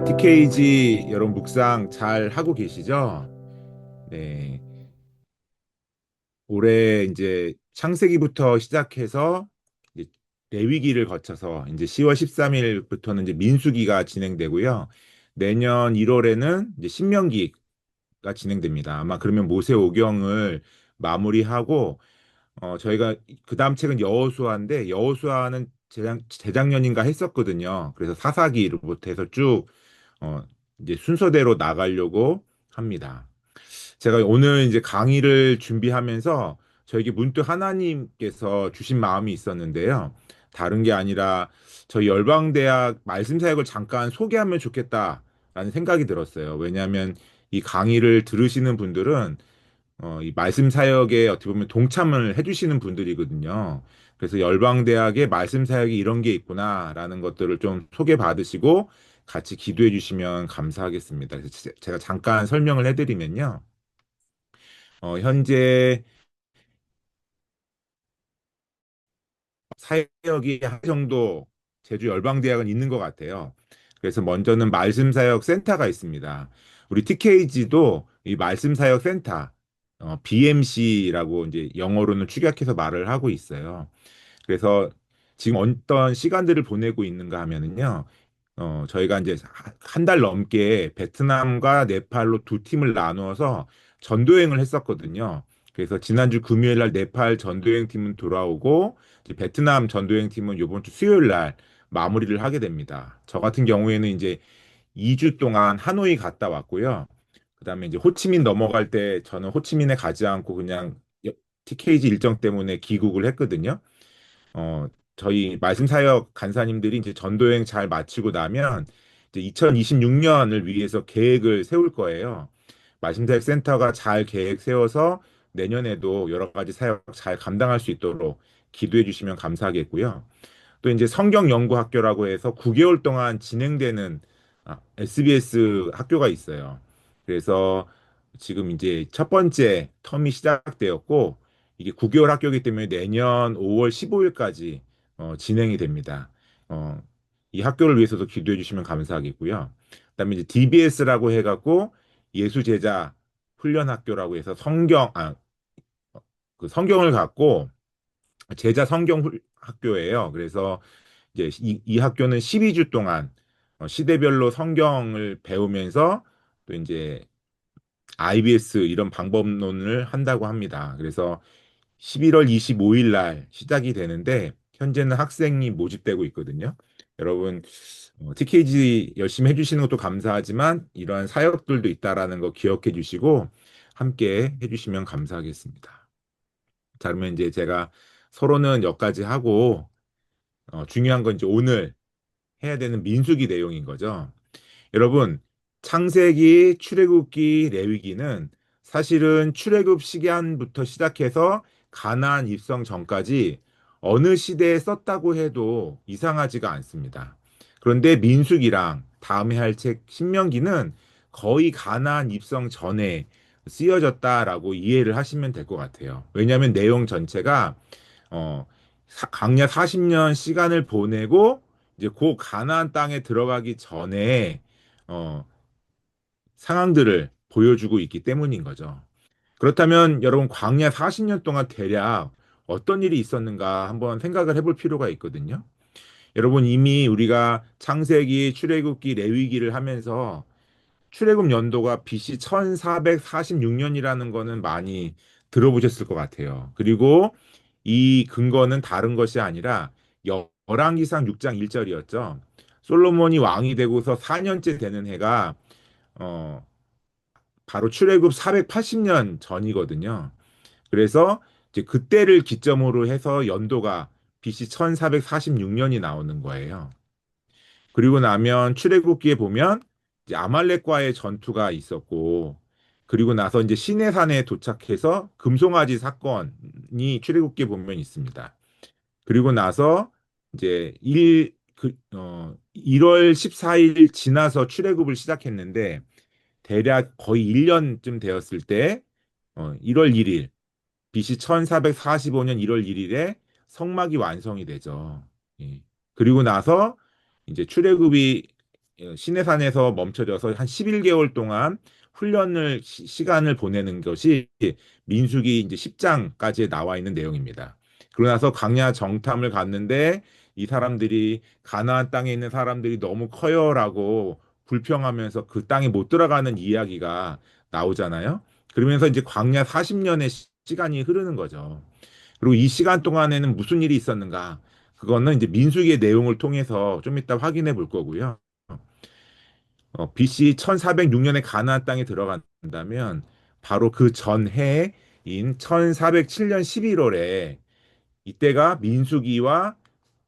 TKG 여러분 묵상 잘 하고 계시죠? 네. 올해 이제 창세기부터 시작해서 이제 레위기를 거쳐서 이제 10월 13일부터는 이제 민수기가 진행되고요. 내년 1월에는 이제 신명기가 진행됩니다. 아마 그러면 모세오경을 마무리하고 저희가 그 다음 책은 여호수아인데 여호수아는 재작년인가 했었거든요. 그래서 사사기로부터 해서 쭉 어, 이제 순서대로 나가려고 합니다. 제가 오늘 이제 강의를 준비하면서 저에게 문득 하나님께서 주신 마음이 있었는데요. 다른 게 아니라 저희 열방대학 말씀사역을 잠깐 소개하면 좋겠다라는 생각이 들었어요. 왜냐하면 이 강의를 들으시는 분들은 이 말씀 사역에 어떻게 보면 동참을 해주시는 분들이거든요. 그래서 열방대학의 말씀 사역이 이런 게 있구나라는 것들을 좀 소개받으시고 같이 기도해 주시면 감사하겠습니다. 그래서 제가 잠깐 설명을 해드리면요. 현재 사역이 한 정도 제주 열방대학은 있는 것 같아요. 그래서 먼저는 말씀사역 센터가 있습니다. 우리 TKG도 이 말씀사역 센터, BMC라고 이제 영어로는 축약해서 말을 하고 있어요. 그래서 지금 어떤 시간들을 보내고 있는가 하면은요, 저희가 이제 한 달 넘게 베트남과 네팔로 두 팀을 나누어서 전도여행을 했었거든요. 그래서 지난주 금요일 날 네팔 전도여행 팀은 돌아오고 이제 베트남 전도여행 팀은 이번 주 수요일 날 마무리를 하게 됩니다. 저 같은 경우에는 이제 2주 동안 하노이 갔다 왔고요. 그다음에 이제 호치민 넘어갈 때 저는 호치민에 가지 않고 그냥 TKG 일정 때문에 귀국을 했거든요. 어, 저희 말씀사역 간사님들이 이제 전도여행 잘 마치고 나면 이제 2026년을 위해서 계획을 세울 거예요. 말씀사역 센터가 잘 계획 세워서 내년에도 여러 가지 사역 잘 감당할 수 있도록 기도해 주시면 감사하겠고요. 또 이제 성경 연구 학교라고 해서 9개월 동안 진행되는 SBS 학교가 있어요. 그래서 지금 이제 첫 번째 텀이 시작되었고 이게 9개월 학교이기 때문에 내년 5월 15일까지 진행이 됩니다. 어, 이 학교를 위해서도 기도해 주시면 감사하겠고요. 그다음에 이제 DBS라고 해갖고 예수 제자 훈련 학교라고 해서 그 성경을 갖고 제자 학교예요. 그래서 이제 이 학교는 12주 동안 시대별로 성경을 배우면서 또 이제 IBS 이런 방법론을 한다고 합니다. 그래서 11월 25일 날 시작이 되는데 현재는 학생이 모집되고 있거든요. 여러분 TKG 열심히 해주시는 것도 감사하지만 이러한 사역들도 있다라는 거 기억해 주시고 함께 해주시면 감사하겠습니다. 자, 그러면 이제 제가 서로는 여기까지 하고 중요한 건 이제 오늘 해야 되는 민수기 내용인 거죠. 여러분, 창세기, 출애굽기, 레위기는 사실은 출애굽 시기한부터 시작해서 가나안 입성 전까지 어느 시대에 썼다고 해도 이상하지가 않습니다. 그런데 민수기랑 다음에 할 책 신명기는 거의 가나안 입성 전에 쓰여졌다라고 이해를 하시면 될 것 같아요. 왜냐하면 내용 전체가 어, 강야 40년 시간을 보내고 이제 그 가나안 땅에 들어가기 전에 어, 상황들을 보여주고 있기 때문인 거죠. 그렇다면 여러분 광야 40년 동안 대략 어떤 일이 있었는가 한번 생각을 해볼 필요가 있거든요. 여러분 이미 우리가 창세기, 출애굽기, 레위기를 하면서 출애굽 연도가 BC 1446년이라는 거는 많이 들어보셨을 것 같아요. 그리고 이 근거는 다른 것이 아니라 열왕기상 6장 1절이었죠. 솔로몬이 왕이 되고서 4년째 되는 해가 어, 바로 출애굽 480년 전이거든요. 그래서 이제 그때를 기점으로 해서 연도가 BC 1446년이 나오는 거예요. 그리고 나면 출애굽기에 보면 이제 아말렉과의 전투가 있었고 그리고 나서 이제 시내산에 도착해서 금송아지 사건이 출애굽기에 보면 있습니다. 그리고 나서 이제 1월 14일 지나서 출애굽을 시작했는데 대략 거의 1년쯤 되었을 때 1월 1일 BC 1445년 1월 1일에 성막이 완성이 되죠. 예. 그리고 나서 이제 출애굽이 시내산에서 멈춰져서 한 11개월 동안 훈련을 시간을 보내는 것이 민수기 이제 10장까지 나와 있는 내용입니다. 그러고 나서 광야 정탐을 갔는데 이 사람들이 가나안 땅에 있는 사람들이 너무 커요라고 불평하면서 그 땅에 못 들어가는 이야기가 나오잖아요. 그러면서 이제 광야 40년의 시간이 흐르는 거죠. 그리고 이 시간 동안에는 무슨 일이 있었는가? 그거는 이제 민수기의 내용을 통해서 좀 이따 확인해 볼 거고요. BC 1406년에 가나안 땅에 들어간다면 바로 그 전해인 1407년 11월에 이때가 민수기와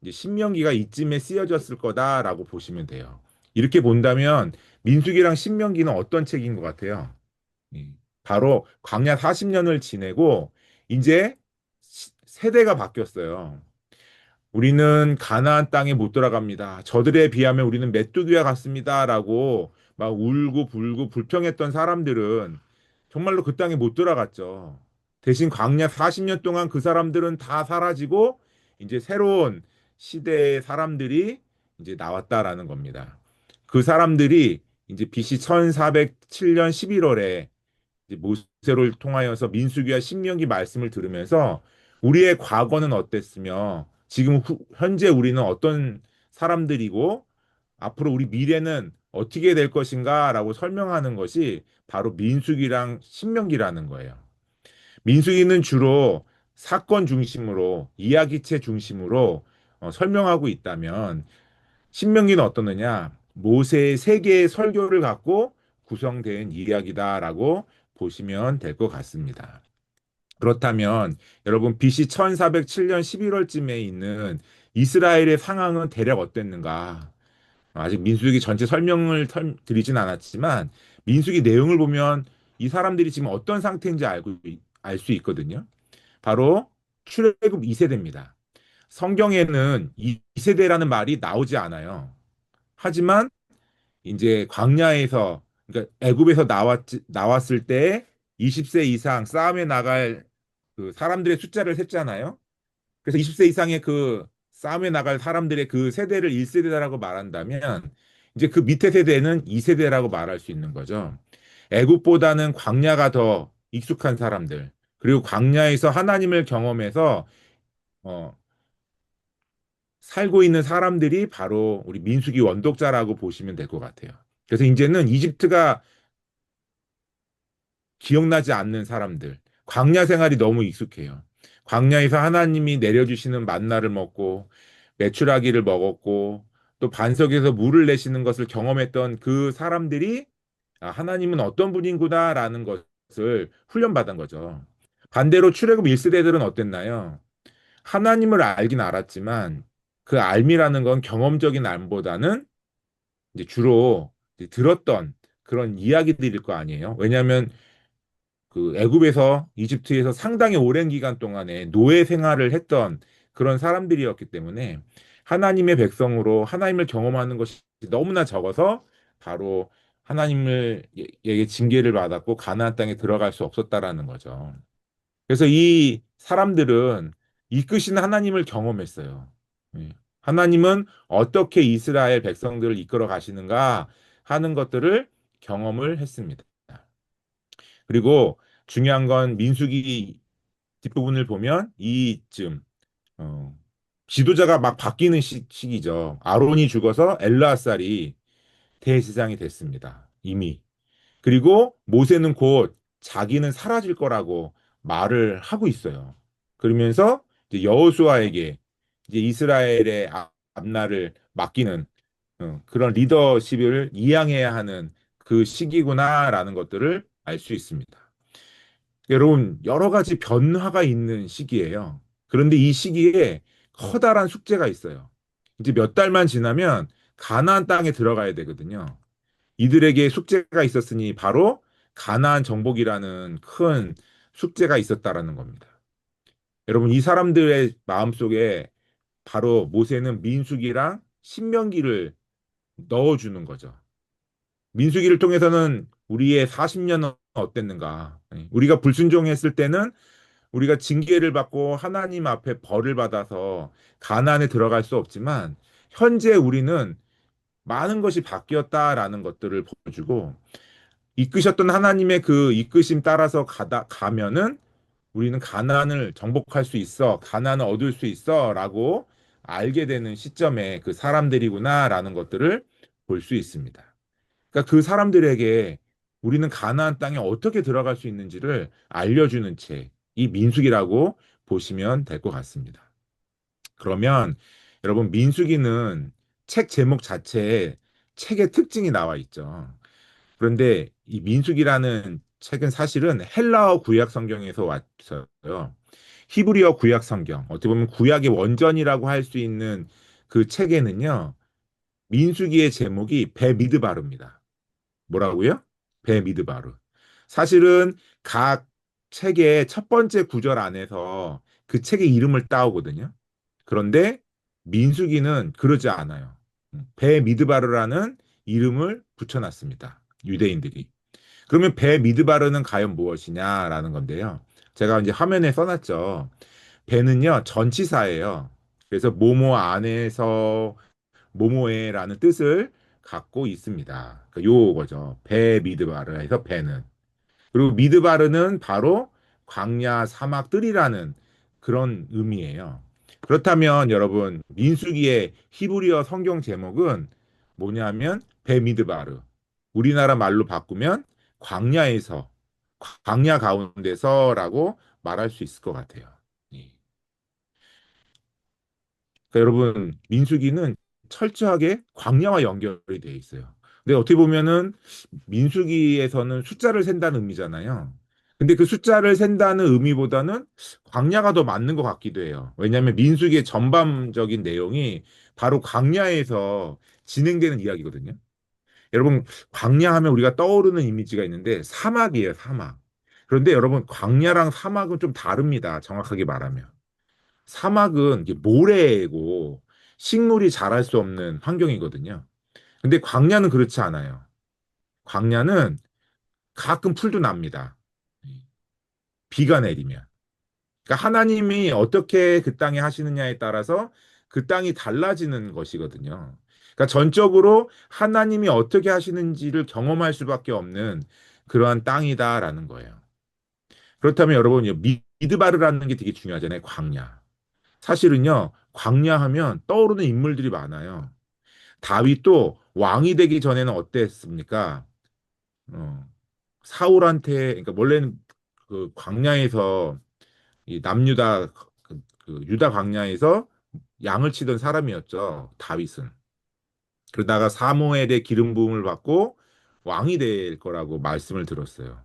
이제 신명기가 이쯤에 쓰여졌을 거다라고 보시면 돼요. 이렇게 본다면 민수기랑 신명기는 어떤 책인 것 같아요? 예. 바로 광야 40년을 지내고 이제 세대가 바뀌었어요. 우리는 가나안 땅에 못 들어갑니다. 저들에 비하면 우리는 메뚜기와 같습니다라고 막 울고 불고 불평했던 사람들은 정말로 그 땅에 못 들어갔죠. 대신 광야 40년 동안 그 사람들은 다 사라지고 이제 새로운 시대의 사람들이 이제 나왔다라는 겁니다. 그 사람들이 이제 BC 1407년 11월에 모세를 통하여서 민수기와 신명기 말씀을 들으면서 우리의 과거는 어땠으며 지금 현재 우리는 어떤 사람들이고 앞으로 우리 미래는 어떻게 될 것인가라고 설명하는 것이 바로 민수기랑 신명기라는 거예요. 민수기는 주로 사건 중심으로 이야기체 중심으로 설명하고 있다면 신명기는 어떻느냐? 모세의 세 개의 설교를 갖고 구성된 이야기다라고 보시면 될 것 같습니다. 그렇다면 여러분 BC 1407년 11월쯤에 있는 이스라엘의 상황은 대략 어땠는가? 아직 민수기 전체 설명을 드리진 않았지만 민수기 내용을 보면 이 사람들이 지금 어떤 상태인지 알 수 있거든요. 바로 출애굽 2세대입니다. 성경에는 2세대라는 말이 나오지 않아요. 하지만 이제 광야에서 그러니까 애굽에서 나왔을 때 20세 이상 싸움에 나갈 그 사람들의 숫자를 셌잖아요. 그래서 20세 이상의 그 싸움에 나갈 사람들의 그 세대를 1세대라고 말한다면 이제 그 밑에 세대는 2세대라고 말할 수 있는 거죠. 애굽보다는 광야가 더 익숙한 사람들, 그리고 광야에서 하나님을 경험해서 어, 살고 있는 사람들이 바로 우리 민수기 원독자라고 보시면 될 것 같아요. 그래서 이제는 이집트가 기억나지 않는 사람들, 광야 생활이 너무 익숙해요. 광야에서 하나님이 내려주시는 만나를 먹고 메추라기를 먹었고 또 반석에서 물을 내시는 것을 경험했던 그 사람들이 아, 하나님은 어떤 분인구나라는 것을 훈련받은 거죠. 반대로 출애굽 1세대들은 어땠나요? 하나님을 알긴 알았지만 그 알미라는 건 경험적인 알보다는 이제 주로 이제 들었던 그런 이야기들일 거 아니에요. 왜냐하면 그 애굽에서 이집트에서 상당히 오랜 기간 동안에 노예 생활을 했던 그런 사람들이었기 때문에 하나님의 백성으로 하나님을 경험하는 것이 너무나 적어서 바로 하나님의 징계를 받았고 가나안 땅에 들어갈 수 없었다라는 거죠. 그래서 이 사람들은 이끄신 하나님을 경험했어요. 예. 하나님은 어떻게 이스라엘 백성들을 이끌어 가시는가 하는 것들을 경험을 했습니다. 그리고 중요한 건 민수기 뒷부분을 보면 이쯤 어, 지도자가 막 바뀌는 시기죠. 아론이 죽어서 엘르아살이 대제사장이 됐습니다. 이미. 그리고 모세는 곧 자기는 사라질 거라고 말을 하고 있어요. 그러면서 이제 여호수아에게 이제 이스라엘의 앞날을 맡기는 그런 리더십을 이양해야 하는 그 시기구나라는 것들을 알 수 있습니다. 여러분, 여러 가지 변화가 있는 시기예요. 그런데 이 시기에 커다란 숙제가 있어요. 이제 몇 달만 지나면 가나안 땅에 들어가야 되거든요. 이들에게 숙제가 있었으니 바로 가나안 정복이라는 큰 숙제가 있었다라는 겁니다. 여러분, 이 사람들의 마음속에 바로 모세는 민수기랑 신명기를 넣어주는 거죠. 민수기를 통해서는 우리의 40년은 어땠는가? 우리가 불순종했을 때는 우리가 징계를 받고 하나님 앞에 벌을 받아서 가나안에 들어갈 수 없지만 현재 우리는 많은 것이 바뀌었다라는 것들을 보여주고 이끄셨던 하나님의 그 이끄심 따라서 가면은 우리는 가나안을 정복할 수 있어, 가나안을 얻을 수 있어라고 알게 되는 시점에 그 사람들이구나라는 것들을 볼 수 있습니다. 그러니까 그 사람들에게 우리는 가나안 땅에 어떻게 들어갈 수 있는지를 알려주는 책, 이 민수기라고 보시면 될 것 같습니다. 그러면 여러분 민수기는 책 제목 자체에 책의 특징이 나와 있죠. 그런데 이 민수기라는 책은 사실은 헬라어 구약 성경에서 왔어요. 히브리어 구약 성경, 어떻게 보면 구약의 원전이라고 할 수 있는 그 책에는요, 민수기의 제목이 베미드바르입니다. 뭐라고요? 베미드바르. 사실은 각 책의 첫 번째 구절 안에서 그 책의 이름을 따오거든요. 그런데 민수기는 그러지 않아요. 베미드바르라는 이름을 붙여놨습니다. 유대인들이. 그러면 베미드바르는 과연 무엇이냐라는 건데요. 제가 이제 화면에 써놨죠. 배는요, 전치사예요. 그래서 모모 안에서 모모에라는 뜻을 갖고 있습니다. 요거죠. 배 미드바르에서 배는. 그리고 미드바르는 바로 광야 사막들이라는 그런 의미예요. 그렇다면 여러분, 민수기의 히브리어 성경 제목은 뭐냐면 배 미드바르. 우리나라 말로 바꾸면 광야에서, 광야 가운데서라고 말할 수 있을 것 같아요. 예. 그러니까 여러분, 민수기는 철저하게 광야와 연결이 돼 있어요. 근데 어떻게 보면은 민수기에서는 숫자를 센다는 의미잖아요. 근데 그 숫자를 센다는 의미보다는 광야가 더 맞는 것 같기도 해요. 왜냐하면 민수기의 전반적인 내용이 바로 광야에서 진행되는 이야기거든요. 여러분, 광야 하면 우리가 떠오르는 이미지가 있는데 사막이에요, 사막. 그런데 여러분, 광야랑 사막은 좀 다릅니다. 정확하게 말하면. 사막은 이게 모래고 식물이 자랄 수 없는 환경이거든요. 근데 광야는 그렇지 않아요. 광야는 가끔 풀도 납니다. 비가 내리면. 그러니까 하나님이 어떻게 그 땅에 하시느냐에 따라서 그 땅이 달라지는 것이거든요. 그러니까 전적으로 하나님이 어떻게 하시는지를 경험할 수밖에 없는 그러한 땅이다라는 거예요. 그렇다면 여러분, 미드바르라는 게 되게 중요하잖아요. 광야. 사실은요, 광야하면 떠오르는 인물들이 많아요. 다윗도 왕이 되기 전에는 어땠습니까? 어, 사울한테, 그러니까 원래는 그 광야에서 이 남유다 그 유다 광야에서 양을 치던 사람이었죠. 다윗은. 그러다가 사무엘의 기름 부음을 받고 왕이 될 거라고 말씀을 들었어요.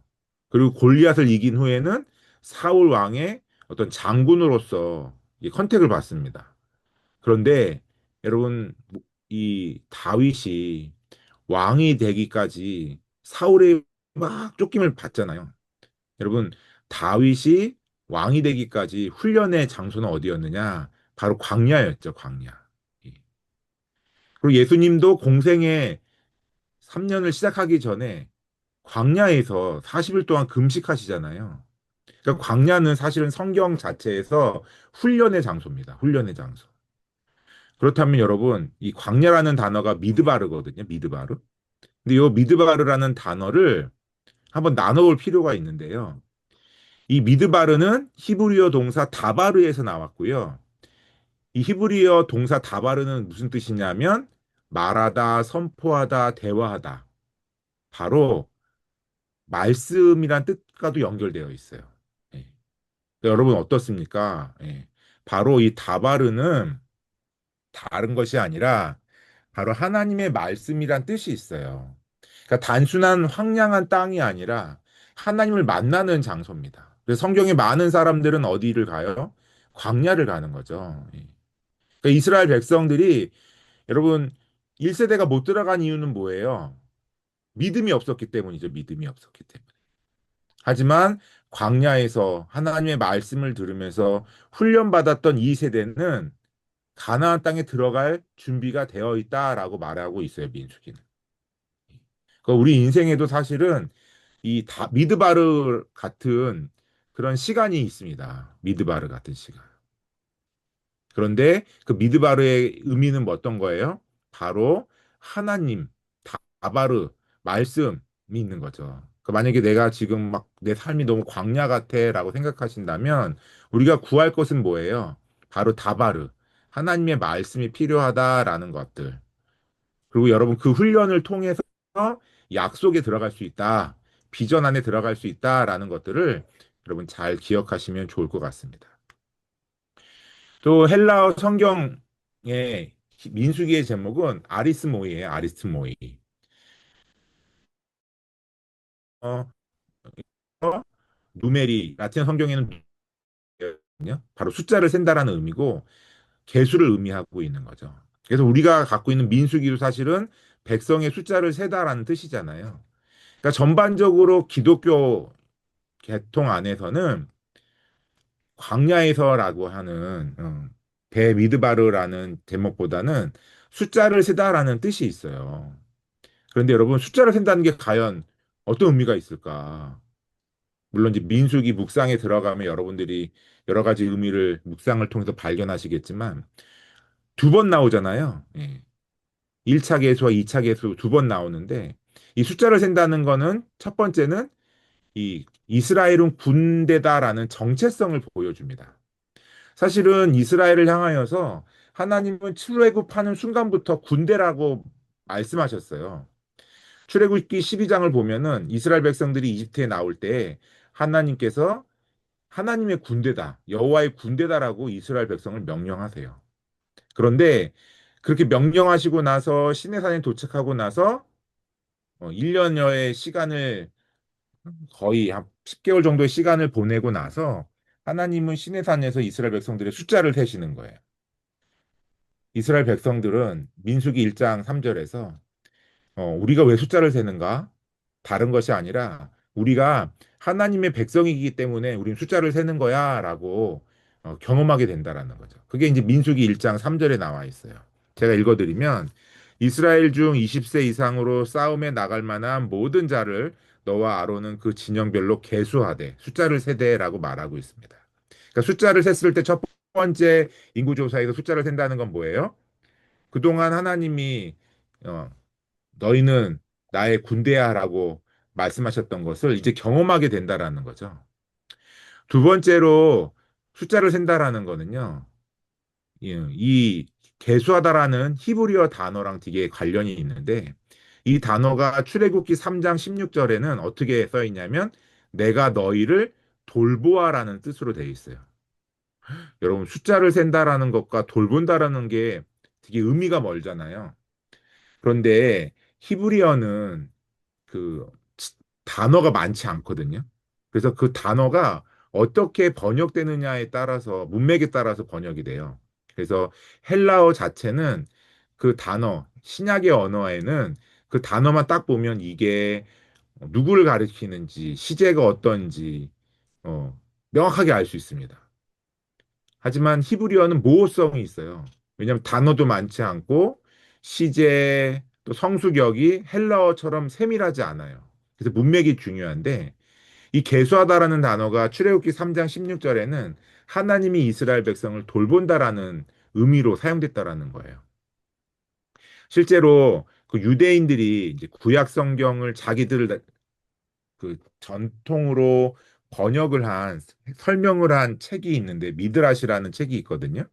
그리고 골리앗을 이긴 후에는 사울 왕의 어떤 장군으로서 이 컨택을 받습니다. 그런데 여러분 이 다윗이 왕이 되기까지 사울의 막 쫓김을 받잖아요. 여러분 다윗이 왕이 되기까지 훈련의 장소는 어디였느냐? 바로 광야였죠, 광야. 예. 그리고 예수님도 공생의 3년을 시작하기 전에 광야에서 40일 동안 금식하시잖아요. 그러니까 광야는 사실은 성경 자체에서 훈련의 장소입니다. 훈련의 장소. 그렇다면 여러분, 이 광야라는 단어가 미드바르거든요. 미드바르. 근데 이 미드바르라는 단어를 한번 나눠볼 필요가 있는데요. 이 미드바르는 히브리어 동사 다바르에서 나왔고요. 이 히브리어 동사 다바르는 무슨 뜻이냐면 말하다, 선포하다, 대화하다. 바로 말씀이란 뜻과도 연결되어 있어요. 예. 여러분 어떻습니까? 예. 바로 이 다바르는 다른 것이 아니라 바로 하나님의 말씀이란 뜻이 있어요. 그러니까 단순한 황량한 땅이 아니라 하나님을 만나는 장소입니다. 그래서 성경에 많은 사람들은 어디를 가요? 광야를 가는 거죠. 예. 그러니까 이스라엘 백성들이 여러분 1세대가 못 들어간 이유는 뭐예요? 믿음이 없었기 때문이죠. 믿음이 없었기 때문에. 하지만 광야에서 하나님의 말씀을 들으면서 훈련받았던 2세대는 가나안 땅에 들어갈 준비가 되어 있다라고 말하고 있어요, 민수기는. 그러니까 우리 인생에도 사실은 미드바르 같은 그런 시간이 있습니다. 미드바르 같은 시간. 그런데 그 미드바르의 의미는 뭐 어떤 거예요? 바로 하나님, 다바르, 말씀이 있는 거죠. 그 만약에 내가 지금 막 내 삶이 너무 광야 같아라고 생각하신다면 우리가 구할 것은 뭐예요? 바로 다바르, 하나님의 말씀이 필요하다라는 것들. 그리고 여러분 그 훈련을 통해서 약속에 들어갈 수 있다, 비전 안에 들어갈 수 있다라는 것들을 여러분 잘 기억하시면 좋을 것 같습니다. 또 헬라어 성경의 민수기의 제목은 아리스모이예요. 아리스모이. 어, 누메리 라틴 성경에는 누메리거든요. 바로 숫자를 센다라는 의미고 개수를 의미하고 있는 거죠. 그래서 우리가 갖고 있는 민수기도 사실은 백성의 숫자를 세다라는 뜻이잖아요. 그러니까 전반적으로 기독교 계통 안에서는 광야에서라고 하는 베미드바르라는 제목보다는 숫자를 세다라는 뜻이 있어요. 그런데 여러분 숫자를 센다는 게 과연 어떤 의미가 있을까? 물론 이제 민수기 묵상에 들어가면 여러분들이 여러 가지 의미를 묵상을 통해서 발견하시겠지만 두 번 나오잖아요. 예. 1차 계수와 2차 계수 두 번 나오는데 이 숫자를 센다는 거는 첫 번째는 이 이스라엘은 군대다라는 정체성을 보여줍니다. 사실은 이스라엘을 향하여서 하나님은 출애굽하는 순간부터 군대라고 말씀하셨어요. 출애굽기 12장을 보면은 이스라엘 백성들이 이집트에 나올 때 하나님께서 하나님의 군대다, 여호와의 군대다라고 이스라엘 백성을 명령하세요. 그런데 그렇게 명령하시고 나서 시내산에 도착하고 나서 1년여의 시간을 거의 한 10개월 정도의 시간을 보내고 나서 하나님은 시내산에서 이스라엘 백성들의 숫자를 세시는 거예요. 이스라엘 백성들은 민수기 1장 3절에서 우리가 왜 숫자를 세는가? 다른 것이 아니라 우리가 하나님의 백성이기 때문에 우리는 숫자를 세는 거야라고 경험하게 된다라는 거죠. 그게 이제 민수기 1장 3절에 나와 있어요. 제가 읽어드리면 이스라엘 중 20세 이상으로 싸움에 나갈 만한 모든 자를 너와 아론은 그 진영별로 계수하되 숫자를 세대라고 말하고 있습니다. 그러니까 숫자를 셌을 때 첫 번째 인구조사에서 숫자를 센다는 건 뭐예요? 그동안 하나님이 어, 너희는 나의 군대야라고 말씀하셨던 것을 이제 경험하게 된다라는 거죠. 두 번째로 숫자를 센다라는 거는요. 이 계수하다라는 히브리어 단어랑 되게 관련이 있는데 이 단어가 출애굽기 3장 16절에는 어떻게 써 있냐면 내가 너희를 돌보아라는 뜻으로 되어 있어요. 여러분 숫자를 센다라는 것과 돌본다라는 게 되게 의미가 멀잖아요. 그런데 히브리어는 그 단어가 많지 않거든요. 그래서 그 단어가 어떻게 번역되느냐에 따라서 문맥에 따라서 번역이 돼요. 그래서 헬라어 자체는 그 단어, 신약의 언어에는 그 단어만 딱 보면 이게 누구를 가리키는지, 시제가 어떤지 명확하게 알 수 있습니다. 하지만 히브리어는 모호성이 있어요. 왜냐하면 단어도 많지 않고 시제 또 성수격이 헬라어처럼 세밀하지 않아요. 그래서 문맥이 중요한데 이 계수하다라는 단어가 출애굽기 3장 16절에는 하나님이 이스라엘 백성을 돌본다라는 의미로 사용됐다라는 거예요. 실제로 그 유대인들이 이제 구약 성경을 자기들 그 전통으로 번역을 한 설명을 한 책이 있는데 미드라시라는 책이 있거든요.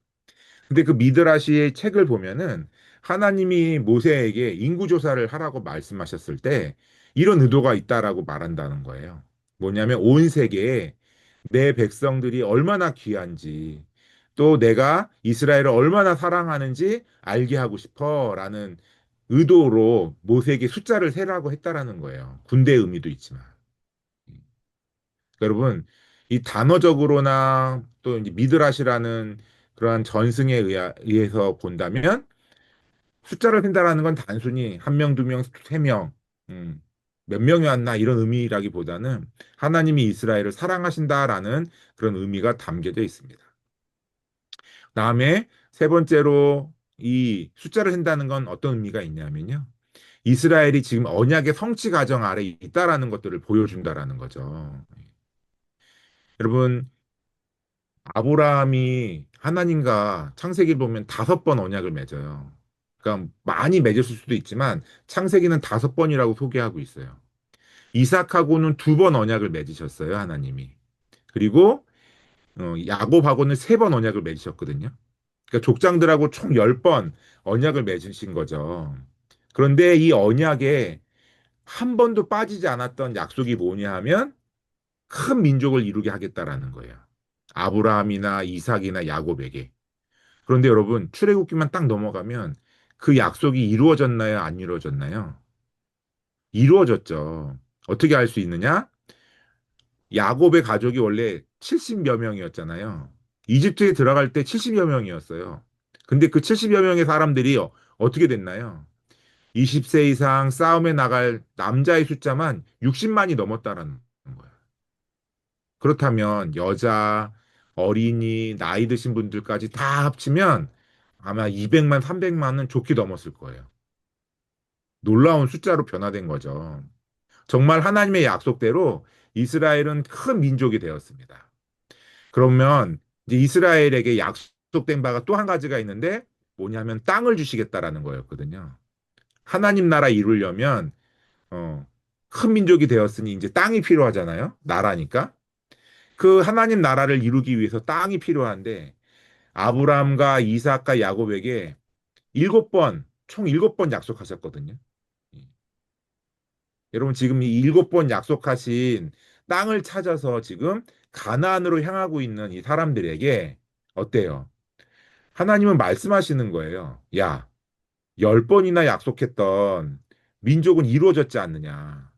근데 그 미드라시의 책을 보면은 하나님이 모세에게 인구조사를 하라고 말씀하셨을 때 이런 의도가 있다라고 말한다는 거예요. 뭐냐면 온 세계에 내 백성들이 얼마나 귀한지 또 내가 이스라엘을 얼마나 사랑하는지 알게 하고 싶어라는 의도로 모세에게 숫자를 세라고 했다라는 거예요. 군대 의미도 있지만. 여러분, 이 단어적으로나 또 이제 미드라시라는 그러한 전승에 의해서 본다면 숫자를 핀다라는 건 단순히 한 명, 두 명, 세 명, 음, 몇 명이 왔나 이런 의미라기보다는 하나님이 이스라엘을 사랑하신다라는 그런 의미가 담겨져 있습니다. 다음에 세 번째로 이 숫자를 센다는 건 어떤 의미가 있냐면요. 이스라엘이 지금 언약의 성취 과정 아래 있다라는 것들을 보여준다라는 거죠. 여러분, 아브라함이 하나님과 창세기 보면 5번 언약을 맺어요. 그러니까 많이 맺었을 수도 있지만 창세기는 5번이라고 소개하고 있어요. 이삭하고는 2번 언약을 맺으셨어요, 하나님이. 그리고 야곱하고는 3번 언약을 맺으셨거든요. 그러니까 족장들하고 총 10번 언약을 맺으신 거죠. 그런데 이 언약에 한 번도 빠지지 않았던 약속이 뭐냐 하면 큰 민족을 이루게 하겠다라는 거예요. 아브라함이나 이삭이나 야곱에게. 그런데 여러분, 출애굽기만 딱 넘어가면 그 약속이 이루어졌나요? 안 이루어졌나요? 이루어졌죠. 어떻게 알 수 있느냐? 야곱의 가족이 원래 70여 명이었잖아요. 이집트에 들어갈 때 70여 명이었어요. 근데 그 70여 명의 사람들이 어떻게 됐나요? 20세 이상 싸움에 나갈 남자의 숫자만 60만이 넘었다라는 거예요. 그렇다면 여자, 어린이, 나이 드신 분들까지 다 합치면 아마 200만, 300만은 좋게 넘었을 거예요. 놀라운 숫자로 변화된 거죠. 정말 하나님의 약속대로 이스라엘은 큰 민족이 되었습니다. 그러면 이제 이스라엘에게 약속된 바가 또 한 가지가 있는데 뭐냐면 땅을 주시겠다라는 거였거든요. 하나님 나라 이루려면 어, 큰 민족이 되었으니 이제 땅이 필요하잖아요. 나라니까. 그 하나님 나라를 이루기 위해서 땅이 필요한데 아브라함과 이삭과 야곱에게 7번, 총 7번 약속하셨거든요. 여러분 지금 이 7번 약속하신 땅을 찾아서 지금 가나안으로 향하고 있는 이 사람들에게 어때요? 하나님은 말씀하시는 거예요. 야, 10번이나 약속했던 민족은 이루어졌지 않느냐.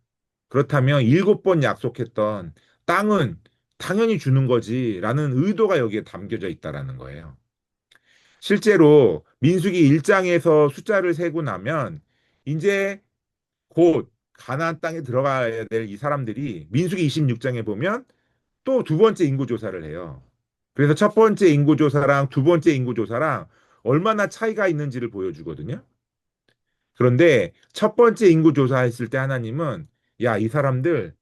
그렇다면 7번 약속했던 땅은 당연히 주는 거지라는 의도가 여기에 담겨져 있다라는 거예요. 실제로 민수기 1장에서 숫자를 세고 나면 이제 곧 가나안 땅에 들어가야 될 이 사람들이 민수기 26장에 보면 또 2번째 인구 조사를 해요. 그래서 첫 번째 인구 조사랑 2번째 인구 조사랑 얼마나 차이가 있는지를 보여주거든요. 그런데 첫 번째 인구 조사했을 때 하나님은 야, 이 사람들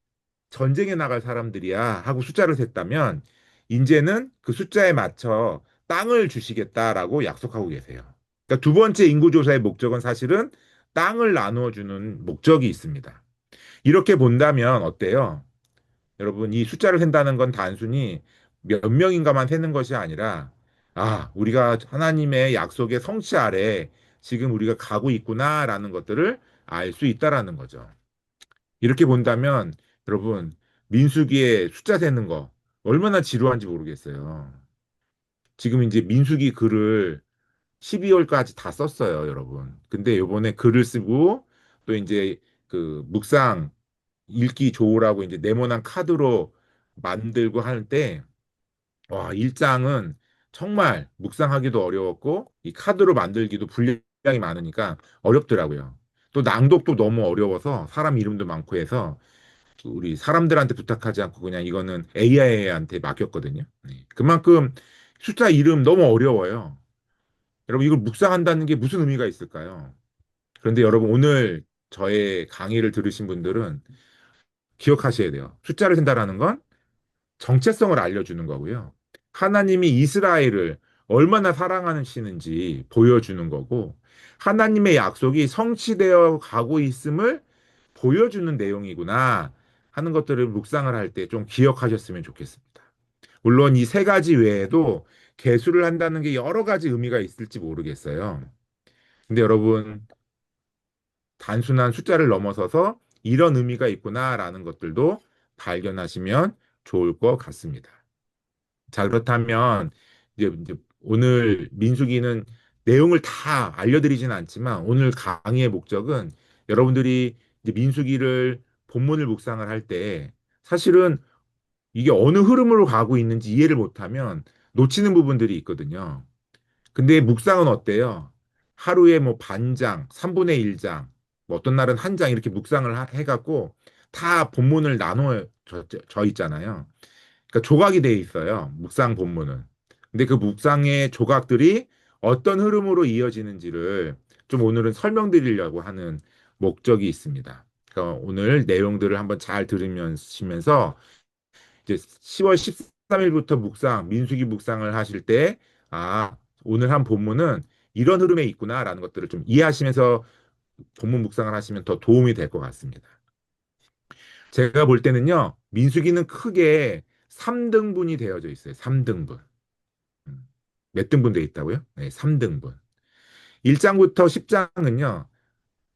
전쟁에 나갈 사람들이야 하고 숫자를 셌다면 이제는 그 숫자에 맞춰 땅을 주시겠다라고 약속하고 계세요. 그러니까 2번째 인구조사의 목적은 사실은 땅을 나누어 주는 목적이 있습니다. 이렇게 본다면 어때요? 여러분, 이 숫자를 센다는 건 단순히 몇 명인가만 세는 것이 아니라 우리가 하나님의 약속의 성취 아래 지금 우리가 가고 있구나라는 것들을 알 수 있다라는 거죠. 이렇게 본다면 여러분 민수기에 숫자 세는 거 얼마나 지루한지 모르겠어요. 지금 이제 민수기 글을 12월까지 다 썼어요, 여러분. 근데 요번에 글을 쓰고 또 이제 그 묵상 읽기 좋으라고 이제 네모난 카드로 만들고 할 때 와, 일장은 정말 묵상하기도 어려웠고 이 카드로 만들기도 분량이 많으니까 어렵더라고요. 또 낭독도 너무 어려워서 사람 이름도 많고 해서 우리 사람들한테 부탁하지 않고 그냥 이거는 AI한테 맡겼거든요. 네. 그만큼 숫자 이름 너무 어려워요. 여러분 이걸 묵상한다는 게 무슨 의미가 있을까요? 그런데 여러분 오늘 저의 강의를 들으신 분들은 기억하셔야 돼요. 숫자를 센다라는 건 정체성을 알려주는 거고요. 하나님이 이스라엘을 얼마나 사랑하시는지 보여주는 거고, 하나님의 약속이 성취되어 가고 있음을 보여주는 내용이구나 하는 것들을 묵상을 할 때 좀 기억하셨으면 좋겠습니다. 물론 이 3가지 외에도 개수를 한다는 게 여러 가지 의미가 있을지 모르겠어요. 근데 여러분, 단순한 숫자를 넘어서서 이런 의미가 있구나라는 것들도 발견하시면 좋을 것 같습니다. 자, 그렇다면 이제 오늘 민수기는 내용을 다 알려드리진 않지만 오늘 강의의 목적은 여러분들이 이제 민수기를 본문을 묵상을 할 때 사실은 이게 어느 흐름으로 가고 있는지 이해를 못하면 놓치는 부분들이 있거든요. 근데 묵상은 어때요? 하루에 뭐 반장, 3분의 1장, 뭐 어떤 날은 한 장 이렇게 묵상을 해갖고 다 본문을 나눠 져 있잖아요. 그러니까 조각이 돼 있어요. 묵상 본문은. 근데 그 묵상의 조각들이 어떤 흐름으로 이어지는지를 좀 오늘은 설명드리려고 하는 목적이 있습니다. 그러니까 오늘 내용들을 한번 잘 들으시면서 이제 10월 13일부터 민수기 묵상을 하실 때, 오늘 한 본문은 이런 흐름에 있구나라는 것들을 좀 이해하시면서 본문 묵상을 하시면 더 도움이 될 것 같습니다. 제가 볼 때는요, 민수기는 크게 3등분이 되어져 있어요. 3등분. 몇 등분 되어 있다고요? 네, 3등분. 1장부터 10장은요,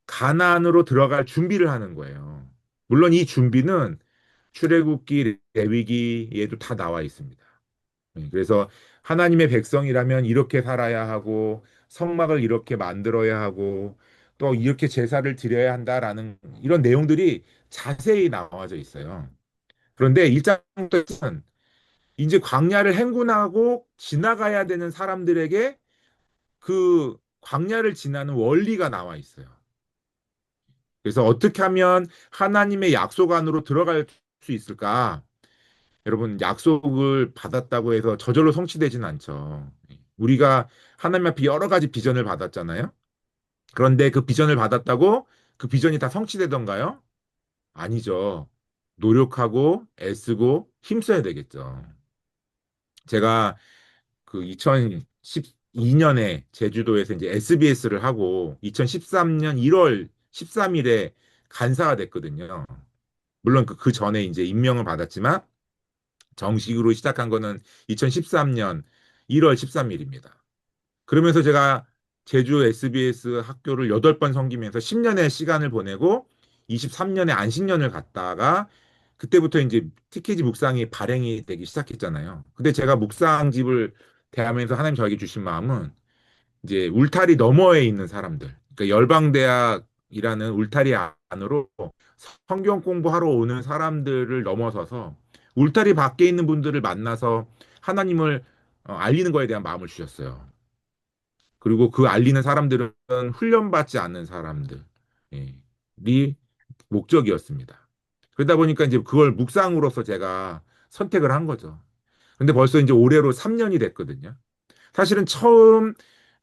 가나안으로 들어갈 준비를 하는 거예요. 물론 이 준비는 출애굽기, 레위기에도 다 나와 있습니다. 그래서 하나님의 백성이라면 이렇게 살아야 하고 성막을 이렇게 만들어야 하고 또 이렇게 제사를 드려야 한다라는 이런 내용들이 자세히 나와져 있어요. 그런데 1장부터는 이제 광야를 행군하고 지나가야 되는 사람들에게 그 광야를 지나는 원리가 나와 있어요. 그래서 어떻게 하면 하나님의 약속 안으로 들어갈 수 있을까? 여러분, 약속을 받았다고 해서 저절로 성취되지는 않죠. 우리가 하나님 앞에 여러 가지 비전을 받았잖아요. 그런데 그 비전을 받았다고 그 비전이 다 성취되던가요? 아니죠. 노력하고 애쓰고 힘써야 되겠죠. 제가 그 2012년에 제주도에서 이제 SBS를 하고 2013년 1월 13일에 간사가 됐거든요. 물론 그 전에 이제 임명을 받았지만 정식으로 시작한 거는 2013년 1월 13일입니다. 그러면서 제가 제주 SBS 학교를 8번 섬기면서 10년의 시간을 보내고 23년에 안식년을 갔다가 그때부터 이제 TKG 묵상이 발행이 되기 시작했잖아요. 근데 제가 묵상집을 대하면서 하나님 저에게 주신 마음은 이제 울타리 너머에 있는 사람들, 그러니까 열방대학이라는 울타리 안으로 성경 공부하러 오는 사람들을 넘어서서 울타리 밖에 있는 분들을 만나서 하나님을 알리는 거에 대한 마음을 주셨어요. 그리고 그 알리는 사람들은 훈련받지 않는 사람들이 목적이었습니다. 그러다 보니까 이제 그걸 묵상으로서 제가 선택을 한 거죠. 근데 벌써 이제 올해로 3년이 됐거든요. 사실은 처음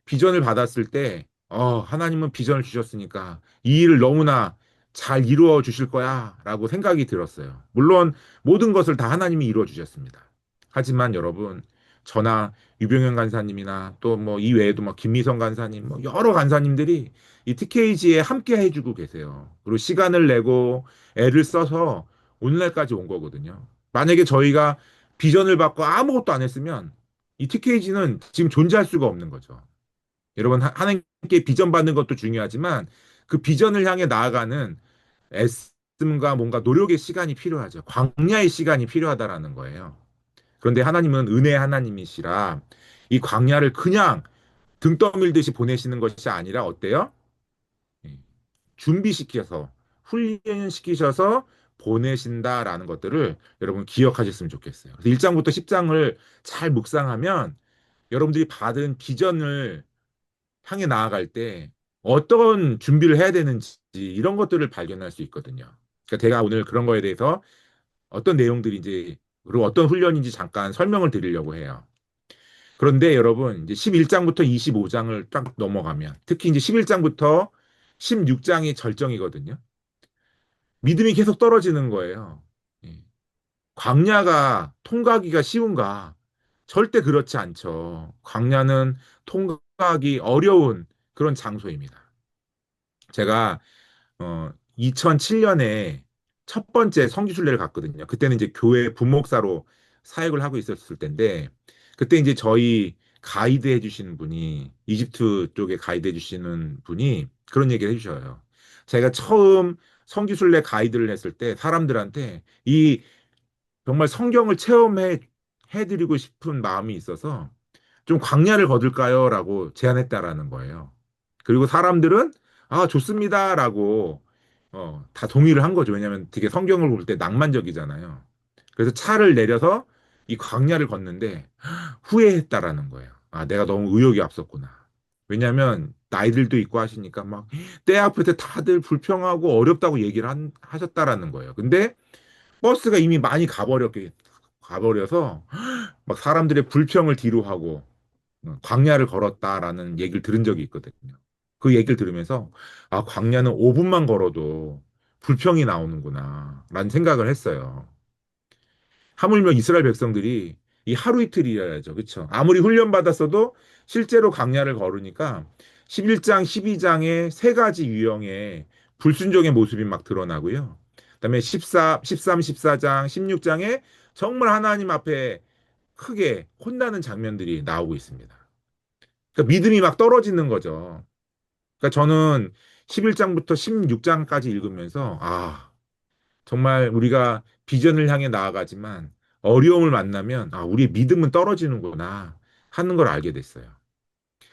비전을 받았을 때, 하나님은 비전을 주셨으니까 이 일을 너무나 잘 이루어 주실 거야 라고 생각이 들었어요. 물론 모든 것을 다 하나님이 이루어 주셨습니다. 하지만 여러분, 저나 유병현 간사님이나 또 뭐 이 외에도 뭐 김미성 간사님, 뭐 여러 간사님들이 이 TKG에 함께 해주고 계세요. 그리고 시간을 내고 애를 써서 오늘날까지 온 거거든요. 만약에 저희가 비전을 받고 아무것도 안 했으면 이 TKG는 지금 존재할 수가 없는 거죠. 여러분, 하나님께 비전 받는 것도 중요하지만 그 비전을 향해 나아가는 애씀과 뭔가 노력의 시간이 필요하죠. 광야의 시간이 필요하다라는 거예요. 그런데 하나님은 은혜 하나님이시라 이 광야를 그냥 등 떠밀듯이 보내시는 것이 아니라 어때요? 예, 준비시켜서 훈련시키셔서 보내신다라는 것들을 여러분 기억하셨으면 좋겠어요. 그래서 1장부터 10장을 잘 묵상하면 여러분들이 받은 비전을 향해 나아갈 때 어떤 준비를 해야 되는지 이런 것들을 발견할 수 있거든요. 그러니까 제가 오늘 그런 거에 대해서 어떤 내용들인지 그리고 어떤 훈련인지 잠깐 설명을 드리려고 해요. 그런데 여러분 이제 11장부터 25장을 딱 넘어가면 특히 이제 11장부터 16장이 절정이거든요. 믿음이 계속 떨어지는 거예요. 예. 광야가 통과하기가 쉬운가? 절대 그렇지 않죠. 광야는 통과하기 어려운 그런 장소입니다. 제가 2007년에 첫 번째 성지순례를 갔거든요. 그때는 이제 교회 부목사로 사역을 하고 있었을 때인데 그때 이제 저희 가이드 해주시는 분이 이집트 쪽에 가이드 해주시는 분이 그런 얘기를 해주셔요. 제가 처음 성지순례 가이드를 했을 때 사람들한테 이 정말 성경을 체험해 해드리고 싶은 마음이 있어서 좀 광야를 거둘까요? 라고 제안했다라는 거예요. 그리고 사람들은 아, 좋습니다라고 다 동의를 한 거죠. 왜냐하면 되게 성경을 볼 때 낭만적이잖아요. 그래서 차를 내려서 이 광야를 걷는데 후회했다라는 거예요. 아, 내가 너무 의욕이 앞섰구나. 왜냐하면 나이들도 있고 하시니까 막 때 앞에 다들 불평하고 어렵다고 얘기를 하셨다라는 거예요. 근데 버스가 이미 많이 가버려서 막 사람들의 불평을 뒤로 하고 광야를 걸었다라는 얘기를 들은 적이 있거든요. 그 얘기를 들으면서 아, 광야는 5분만 걸어도 불평이 나오는구나 라는 생각을 했어요. 하물며 이스라엘 백성들이 이 하루 이틀이어야죠. 그렇죠? 아무리 훈련 받았어도 실제로 강야를 걸으니까 11장, 12장의 세 가지 유형의 불순종의 모습이 막 드러나고요. 그다음에 13, 14장, 16장에 정말 하나님 앞에 크게 혼나는 장면들이 나오고 있습니다. 그러니까 믿음이 막 떨어지는 거죠. 그러니까 저는 11장부터 16장까지 읽으면서 정말 우리가 비전을 향해 나아가지만 어려움을 만나면 우리의 믿음은 떨어지는구나 하는 걸 알게 됐어요.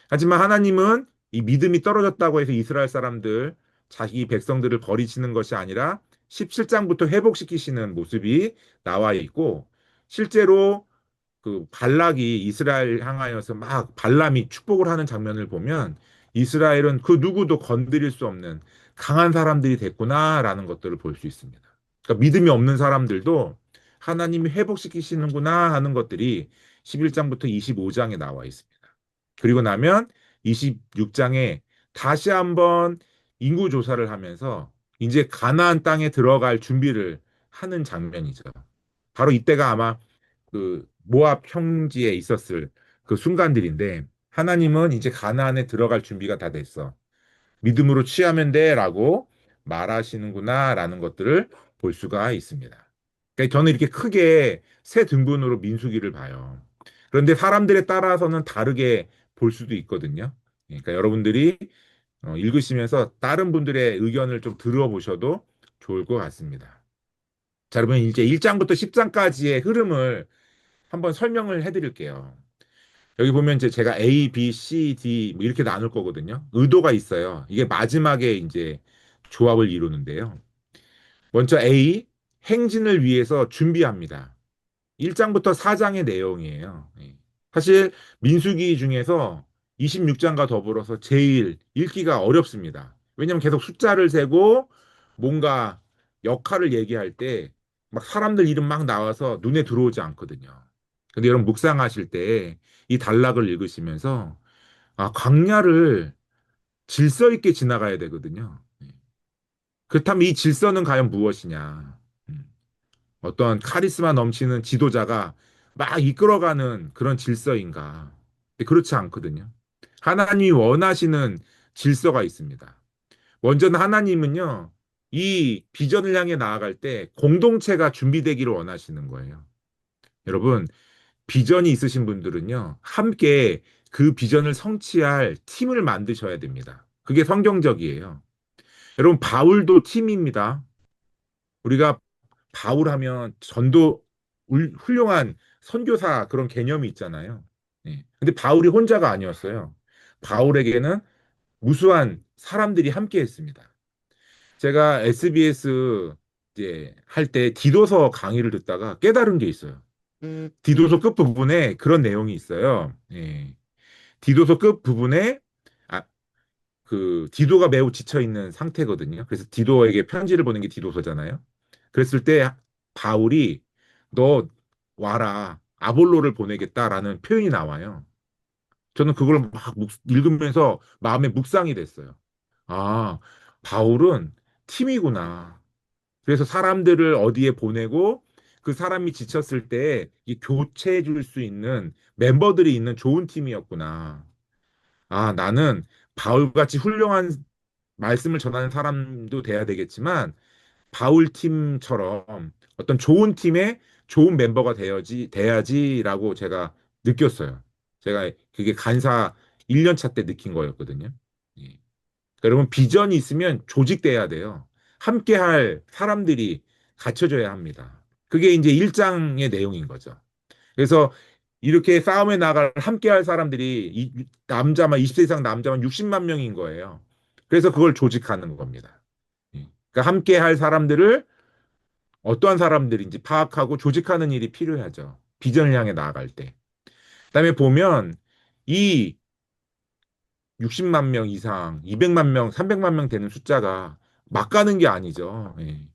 하지만 하나님은 이 믿음이 떨어졌다고 해서 이스라엘 사람들 자기 백성들을 버리시는 것이 아니라 17장부터 회복시키시는 모습이 나와 있고 실제로 그 발락이 이스라엘 향하여서 막 발람이 축복을 하는 장면을 보면 이스라엘은 그 누구도 건드릴 수 없는 강한 사람들이 됐구나라는 것들을 볼 수 있습니다. 그러니까 믿음이 없는 사람들도 하나님이 회복시키시는구나 하는 것들이 11장부터 25장에 나와 있습니다. 그리고 나면 26장에 다시 한번 인구 조사를 하면서 이제 가나안 땅에 들어갈 준비를 하는 장면이죠. 바로 이때가 아마 그 모압 평지에 있었을 그 순간들인데 하나님은 이제 가나안에 들어갈 준비가 다 됐어. 믿음으로 취하면 돼라고 말하시는구나라는 것들을 볼 수가 있습니다. 그러니까 저는 이렇게 크게 세 등분으로 민수기를 봐요. 그런데 사람들에 따라서는 다르게 볼 수도 있거든요. 그러니까 여러분들이 읽으시면서 다른 분들의 의견을 좀 들어보셔도 좋을 것 같습니다. 자, 여러분 이제 1장부터 10장까지의 흐름을 한번 설명을 해드릴게요. 여기 보면 이제 제가 A, B, C, D 뭐 이렇게 나눌 거거든요. 의도가 있어요. 이게 마지막에 이제 조합을 이루는데요. 먼저 A, 행진을 위해서 준비합니다. 1장부터 4장의 내용이에요. 예. 사실 민수기 중에서 26장과 더불어서 제일 읽기가 어렵습니다. 왜냐하면 계속 숫자를 세고 뭔가 역할을 얘기할 때 막 사람들 이름 막 나와서 눈에 들어오지 않거든요. 근데 여러분 묵상하실 때 이 단락을 읽으시면서 광야를 질서 있게 지나가야 되거든요. 예. 그렇다면 이 질서는 과연 무엇이냐? 음. 어떤 카리스마 넘치는 지도자가 막 이끌어가는 그런 질서인가? 그렇지 않거든요. 하나님이 원하시는 질서가 있습니다. 먼저는 하나님은요, 이 비전을 향해 나아갈 때 공동체가 준비되기를 원하시는 거예요. 여러분, 비전이 있으신 분들은요, 함께 그 비전을 성취할 팀을 만드셔야 됩니다. 그게 성경적이에요. 여러분, 바울도 팀입니다. 우리가 바울 하면 전도 훌륭한 선교사 그런 개념이 있잖아요. 네. 근데 바울이 혼자가 아니었어요. 바울에게는 무수한 사람들이 함께 했습니다. 제가 SBS 이제 할 때 디도서 강의를 듣다가 깨달은 게 있어요. 디도서 끝부분에 그런 내용이 있어요. 예. 디도서 끝부분에 아, 그 디도가 매우 지쳐 있는 상태거든요. 그래서 디도에게 편지를 보낸 게 디도서잖아요. 그랬을 때 바울이 너 와라. 아볼로를 보내겠다라는 표현이 나와요. 저는 그걸 막 읽으면서 마음에 묵상이 됐어요. 아, 바울은 팀이구나. 그래서 사람들을 어디에 보내고 그 사람이 지쳤을 때 이 교체해 줄 수 있는 멤버들이 있는 좋은 팀이었구나. 나는 바울같이 훌륭한 말씀을 전하는 사람도 돼야 되겠지만 바울 팀처럼 어떤 좋은 팀의 좋은 멤버가 돼야지라고 제가 느꼈어요. 제가 그게 간사 1년 차 때 느낀 거였거든요. 예. 그러니까 여러분 비전이 있으면 조직돼야 돼요. 함께 할 사람들이 갖춰져야 합니다. 그게 이제 1장의 내용인 거죠. 그래서 이렇게 싸움에 나갈 함께 할 사람들이 남자만 20세 이상 남자만 60만 명인 거예요. 그래서 그걸 조직하는 겁니다. 예. 그러니까 함께 할 사람들을 어떠한 사람들인지 파악하고 조직하는 일이 필요하죠. 비전을 향해 나아갈 때. 그다음에 보면 이 60만 명 이상, 200만 명, 300만 명 되는 숫자가 막 가는 게 아니죠. 예.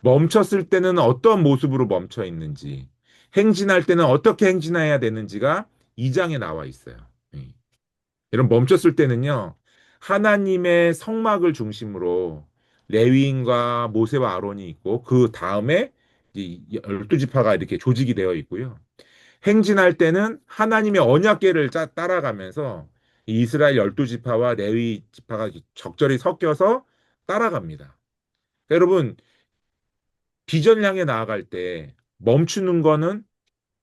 멈췄을 때는 어떤 모습으로 멈춰 있는지, 행진할 때는 어떻게 행진해야 되는지가 2장에 나와 있어요. 예. 이런 멈췄을 때는요, 하나님의 성막을 중심으로 레위인과 모세와 아론이 있고, 그 다음에 이제 12지파가 이렇게 조직이 되어 있고요. 행진할 때는 하나님의 언약궤를 따라가면서 이 이스라엘 12지파와 레위 지파가 적절히 섞여서 따라갑니다. 여러분, 비전을 향해 나아갈 때 멈추는 거는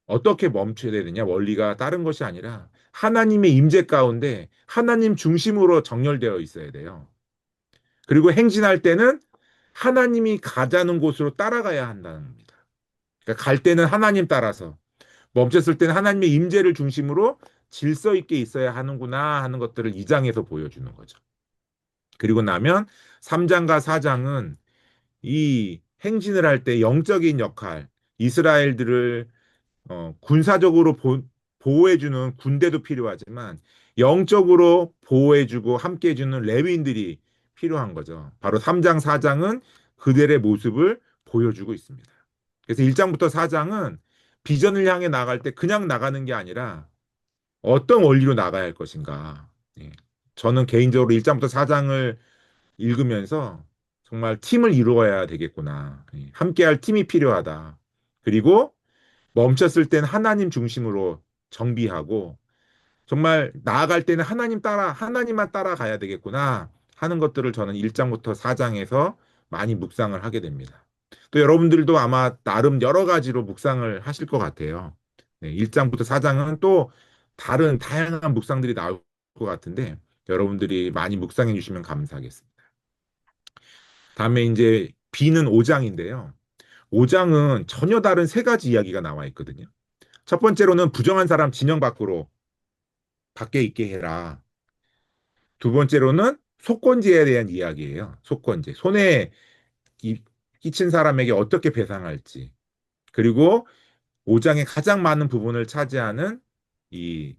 어떻게 멈춰야 되느냐? 원리가 다른 것이 아니라 하나님의 임재 가운데 하나님 중심으로 정렬되어 있어야 돼요. 그리고 행진할 때는 하나님이 가자는 곳으로 따라가야 한다는 겁니다. 그러니까 갈 때는 하나님 따라서, 멈췄을 때는 하나님의 임재를 중심으로 질서 있게 있어야 하는구나 하는 것들을 이 장에서 보여주는 거죠. 그리고 나면 3장과 4장은 이 행진을 할 때 영적인 역할, 이스라엘들을 군사적으로 보호해주는 군대도 필요하지만 영적으로 보호해주고 함께해주는 레위인들이 필요한 거죠. 바로 3장, 4장은 그들의 모습을 보여주고 있습니다. 그래서 1장부터 4장은 비전을 향해 나갈 때 그냥 나가는 게 아니라 어떤 원리로 나가야 할 것인가. 예. 저는 개인적으로 1장부터 4장을 읽으면서 정말 팀을 이루어야 되겠구나. 예. 함께할 팀이 필요하다. 그리고 멈췄을 땐 하나님 중심으로 정비하고 정말 나아갈 때는 하나님만 따라가야 되겠구나 하는 것들을 저는 1장부터 4장에서 많이 묵상을 하게 됩니다. 또 여러분들도 아마 나름 여러 가지로 묵상을 하실 것 같아요. 네, 1장부터 4장은 또 다른 다양한 묵상들이 나올 것 같은데 여러분들이 많이 묵상해 주시면 감사하겠습니다. 다음에 이제 B는 5장인데요. 5장은 전혀 다른 세 가지 이야기가 나와 있거든요. 첫 번째로는 부정한 사람 진영 밖으로 밖에 있게 해라. 두 번째로는 속건제에 대한 이야기예요. 속건제. 손에 끼친 사람에게 어떻게 배상할지. 그리고 5장의 가장 많은 부분을 차지하는 이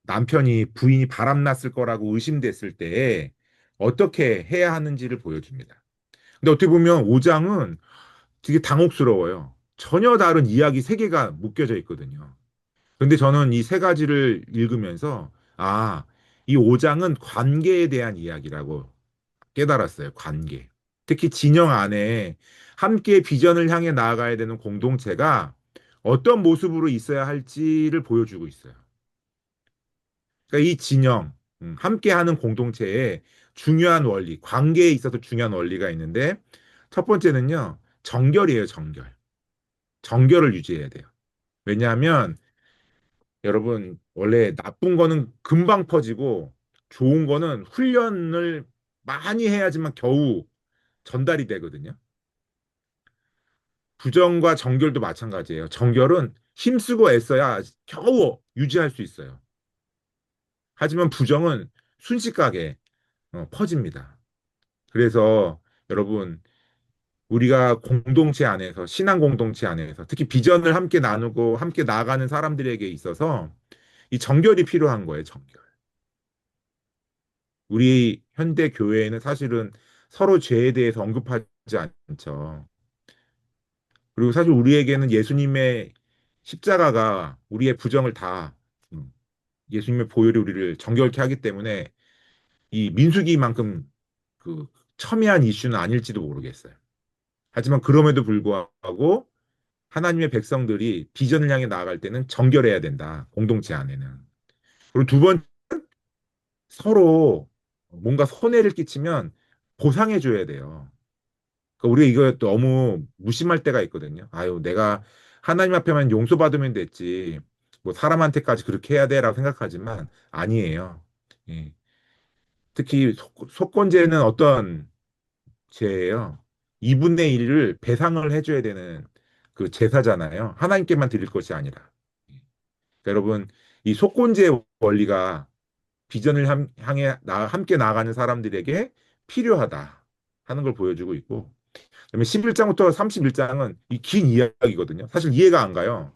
남편이 부인이 바람났을 거라고 의심됐을 때 어떻게 해야 하는지를 보여줍니다. 근데 어떻게 보면 5장은 되게 당혹스러워요. 전혀 다른 이야기 세 개가 묶여져 있거든요. 근데 저는 이 세 가지를 읽으면서 이 5장은 관계에 대한 이야기라고 깨달았어요. 관계. 특히 진영 안에 함께 비전을 향해 나아가야 되는 공동체가 어떤 모습으로 있어야 할지를 보여주고 있어요. 그러니까 이 진영, 함께하는 공동체에 중요한 원리, 관계에 있어서 중요한 원리가 있는데 첫 번째는요, 정결이에요, 정결. 정결을 유지해야 돼요. 왜냐하면 여러분, 원래 나쁜 거는 금방 퍼지고 좋은 거는 훈련을 많이 해야지만 겨우 전달이 되거든요. 부정과 정결도 마찬가지예요. 정결은 힘쓰고 애써야 겨우 유지할 수 있어요. 하지만 부정은 순식간에 퍼집니다. 그래서 여러분, 우리가 공동체 안에서, 신앙 공동체 안에서, 특히 비전을 함께 나누고 함께 나아가는 사람들에게 있어서 이 정결이 필요한 거예요, 정결. 우리 현대 교회에는 사실은 서로 죄에 대해서 언급하지 않죠. 그리고 사실 우리에게는 예수님의 십자가가 우리의 부정을 다 음, 예수님의 보혈이 우리를 정결케 하기 때문에 이 민수기만큼 그 첨예한 이슈는 아닐지도 모르겠어요. 하지만 그럼에도 불구하고 하나님의 백성들이 비전을 향해 나아갈 때는 정결해야 된다. 공동체 안에는. 그리고 두 번 서로 뭔가 손해를 끼치면 보상해 줘야 돼요. 그러니까 우리가 이거 너무 무심할 때가 있거든요. 아유, 내가 하나님 앞에만 용서받으면 됐지. 뭐 사람한테까지 그렇게 해야 돼라고 생각하지만 아니에요. 예. 특히 속건제는 어떤 죄예요? 2분의 1을 배상을 해줘야 되는 그 제사잖아요. 하나님께만 드릴 것이 아니라. 그러니까 여러분, 이 속건제의 원리가 비전을 향해 함께 나아가는 사람들에게 필요하다 하는 걸 보여주고 있고, 그다음에 11장부터 31장은 이 긴 이야기거든요. 사실 이해가 안 가요.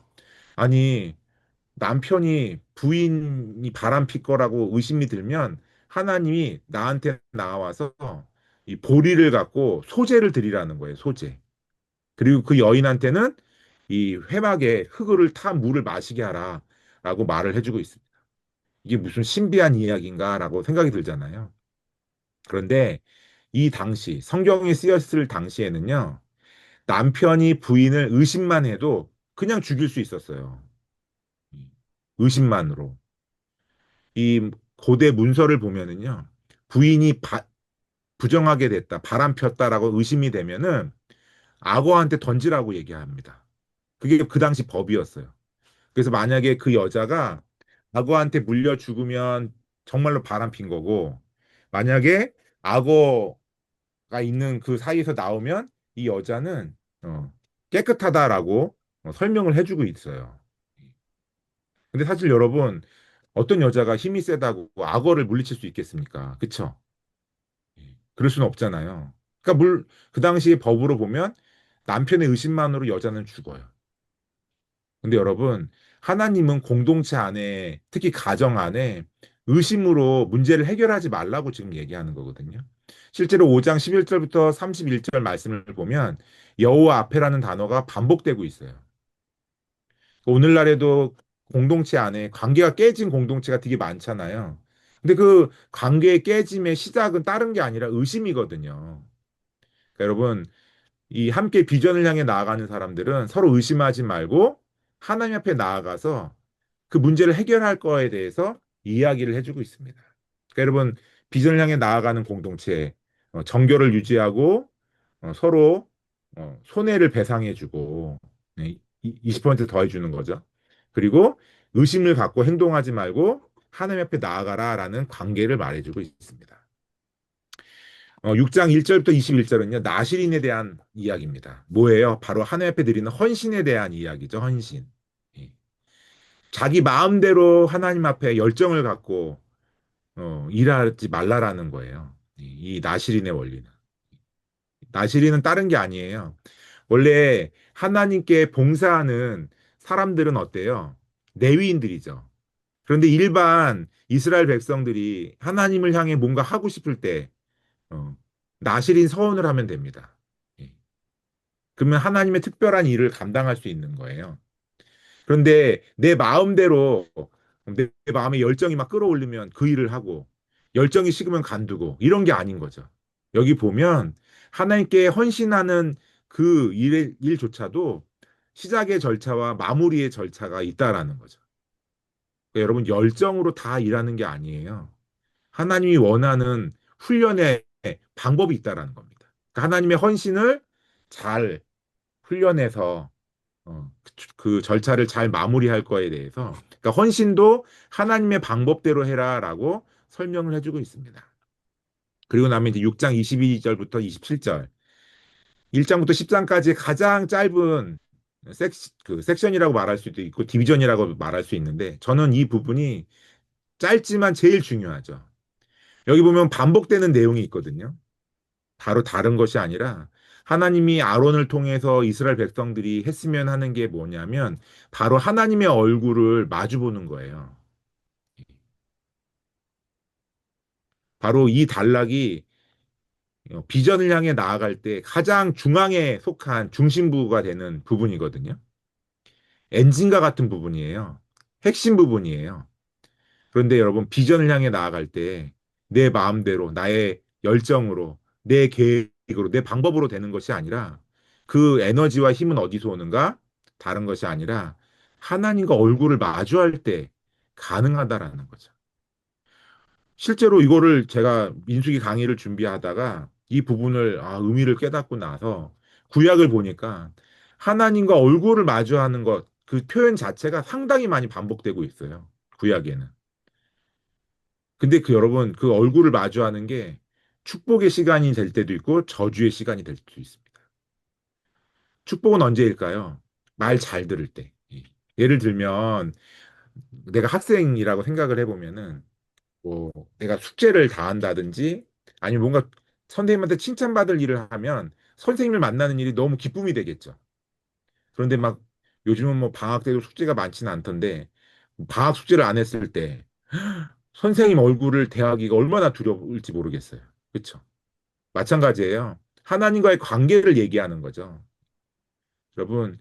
아니, 남편이 부인이 바람 필 거라고 의심이 들면 하나님이 나한테 나와서 이 보리를 갖고 소제를 드리라는 거예요. 소제. 그리고 그 여인한테는 이 회막에 흙을 탄 물을 마시게 하라라고 말을 해주고 있습니다. 이게 무슨 신비한 이야기인가라고 생각이 들잖아요. 그런데 이 당시 성경이 쓰였을 당시에는요. 남편이 부인을 의심만 해도 그냥 죽일 수 있었어요. 의심만으로. 이 고대 문서를 보면은요, 부인이 부정하게 됐다, 바람 폈다라고 의심이 되면은 악어한테 던지라고 얘기합니다. 그게 그 당시 법이었어요. 그래서 만약에 그 여자가 악어한테 물려 죽으면 정말로 바람 핀 거고, 만약에 악어가 있는 그 사이에서 나오면 이 여자는 깨끗하다라고 설명을 해주고 있어요. 근데 사실 여러분, 어떤 여자가 힘이 세다고 악어를 물리칠 수 있겠습니까? 그쵸? 그럴 수는 없잖아요. 그러니까 그 당시에 법으로 보면 남편의 의심만으로 여자는 죽어요. 근데 여러분, 하나님은 공동체 안에, 특히 가정 안에 의심으로 문제를 해결하지 말라고 지금 얘기하는 거거든요. 실제로 5장 11절부터 31절 말씀을 보면 여호와 앞에라는 단어가 반복되고 있어요. 오늘날에도 공동체 안에 관계가 깨진 공동체가 되게 많잖아요. 근데 그 관계의 깨짐의 시작은 다른 게 아니라 의심이거든요. 그러니까 여러분, 이 함께 비전을 향해 나아가는 사람들은 서로 의심하지 말고 하나님 앞에 나아가서 그 문제를 해결할 거에 대해서 이야기를 해주고 있습니다. 그러니까 여러분, 비전을 향해 나아가는 공동체, 정결을 유지하고 서로 손해를 배상해주고 20% 더해주는 거죠. 그리고 의심을 갖고 행동하지 말고 하나님 앞에 나아가라라는 관계를 말해주고 있습니다. 6장 1절부터 21절은요, 나실인에 대한 이야기입니다. 뭐예요? 바로 하나님 앞에 드리는 헌신에 대한 이야기죠, 헌신. 예. 자기 마음대로 하나님 앞에 열정을 갖고 일하지 말라라는 거예요. 이 나실인의 원리는. 나실인은 다른 게 아니에요. 원래 하나님께 봉사하는 사람들은 어때요? 레위인들이죠. 그런데 일반 이스라엘 백성들이 하나님을 향해 뭔가 하고 싶을 때 나실인 서원을 하면 됩니다. 예. 그러면 하나님의 특별한 일을 감당할 수 있는 거예요. 그런데 내 마음대로 내 마음에 열정이 막 끌어올리면 그 일을 하고 열정이 식으면 간두고 이런 게 아닌 거죠. 여기 보면 하나님께 헌신하는 그 일조차도 시작의 절차와 마무리의 절차가 있다라는 거죠. 그러니까 여러분 열정으로 다 일하는 게 아니에요. 하나님이 원하는 훈련의 방법이 있다라는 겁니다. 그러니까 하나님의 헌신을 잘 훈련해서 그 절차를 잘 마무리할 거에 대해서 그러니까 헌신도 하나님의 방법대로 해라라고 설명을 해주고 있습니다. 그리고 나면 이제 6장 22절부터 27절 1장부터 10장까지 가장 짧은 그 섹션이라고 말할 수도 있고 디비전이라고 말할 수 있는데 저는 이 부분이 짧지만 제일 중요하죠. 여기 보면 반복되는 내용이 있거든요. 바로 다른 것이 아니라 하나님이 아론을 통해서 이스라엘 백성들이 했으면 하는 게 뭐냐면 바로 하나님의 얼굴을 마주 보는 거예요. 바로 이 단락이 비전을 향해 나아갈 때 가장 중앙에 속한 중심부가 되는 부분이거든요. 엔진과 같은 부분이에요. 핵심 부분이에요. 그런데 여러분, 비전을 향해 나아갈 때 내 마음대로, 나의 열정으로, 내 계획으로, 내 방법으로 되는 것이 아니라 그 에너지와 힘은 어디서 오는가? 다른 것이 아니라 하나님과 얼굴을 마주할 때 가능하다라는 거죠. 실제로 이거를 제가 민수기 강의를 준비하다가 이 부분을 의미를 깨닫고 나서 구약을 보니까 하나님과 얼굴을 마주하는 것, 그 표현 자체가 상당히 많이 반복되고 있어요. 구약에는. 근데 그 여러분, 그 얼굴을 마주하는 게 축복의 시간이 될 때도 있고 저주의 시간이 될 수도 있습니다. 축복은 언제일까요? 말 잘 들을 때. 예를 들면 내가 학생이라고 생각을 해보면은 뭐 내가 숙제를 다 한다든지 아니면 뭔가 선생님한테 칭찬받을 일을 하면 선생님을 만나는 일이 너무 기쁨이 되겠죠. 그런데 막 요즘은 뭐 방학 때도 숙제가 많지는 않던데 방학 숙제를 안 했을 때 선생님 얼굴을 대하기가 얼마나 두려울지 모르겠어요. 그렇죠? 마찬가지예요. 하나님과의 관계를 얘기하는 거죠. 여러분,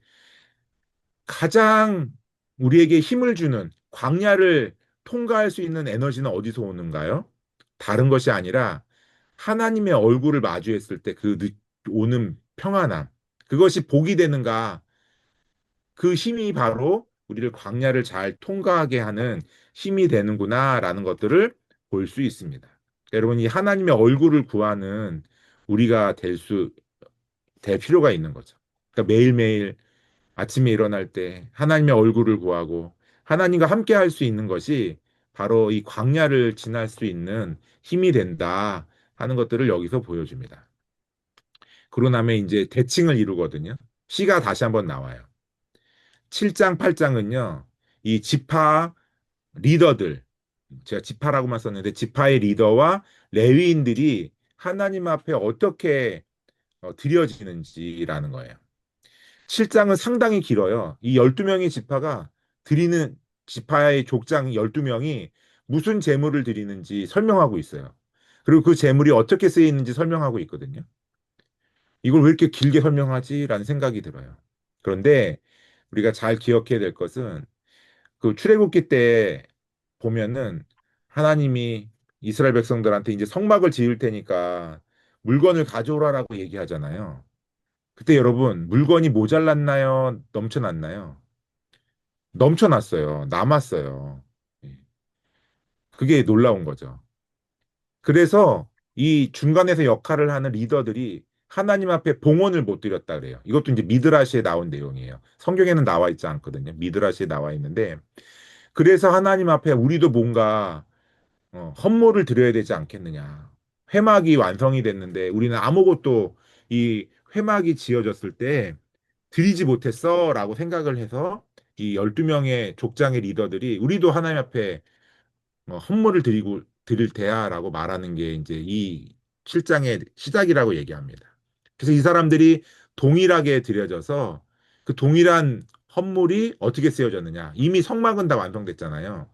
가장 우리에게 힘을 주는 광야를 통과할 수 있는 에너지는 어디서 오는가요? 다른 것이 아니라 하나님의 얼굴을 마주했을 때 그 오는 평안함. 그것이 복이 되는가? 그 힘이 바로 우리를 광야를 잘 통과하게 하는 힘이 되는구나라는 것들을 볼 수 있습니다. 여러분, 이 하나님의 얼굴을 구하는 우리가 될 필요가 있는 거죠. 그러니까 매일매일 아침에 일어날 때 하나님의 얼굴을 구하고 하나님과 함께 할 수 있는 것이 바로 이 광야를 지날 수 있는 힘이 된다 하는 것들을 여기서 보여줍니다. 그러고 나면 이제 대칭을 이루거든요. 시가 다시 한번 나와요. 7장, 8장은요. 이 지파 리더들, 제가 지파라고만 썼는데 지파의 리더와 레위인들이 하나님 앞에 어떻게 드려지는지라는 거예요. 7장은 상당히 길어요. 이 12명의 지파가 드리는 지파의 족장 12명이 무슨 제물을 드리는지 설명하고 있어요. 그리고 그 제물이 어떻게 쓰이는지 설명하고 있거든요. 이걸 왜 이렇게 길게 설명하지? 라는 생각이 들어요. 그런데 우리가 잘 기억해야 될 것은 그 출애굽기 때 보면은 하나님이 이스라엘 백성들한테 이제 성막을 지을 테니까 물건을 가져오라라고 얘기하잖아요. 그때 여러분 물건이 모자랐나요? 넘쳐났나요? 넘쳐났어요. 남았어요. 예. 그게 놀라운 거죠. 그래서 이 중간에서 역할을 하는 리더들이 하나님 앞에 봉헌을 못 드렸다 그래요. 이것도 이제 미드라시에 나온 내용이에요. 성경에는 나와 있지 않거든요. 미드라시에 나와 있는데 그래서 하나님 앞에 우리도 뭔가 헌물을 드려야 되지 않겠느냐. 회막이 완성이 됐는데 우리는 아무것도 이 회막이 지어졌을 때 드리지 못했어라고 생각을 해서 이 12명의 족장의 리더들이 우리도 하나님 앞에 헌물을 드릴 테야라고 말하는 게 이제 이 7장의 시작이라고 얘기합니다. 그래서 이 사람들이 동일하게 드려져서 그 동일한 헌물이 어떻게 쓰여졌느냐. 이미 성막은 다 완성됐잖아요.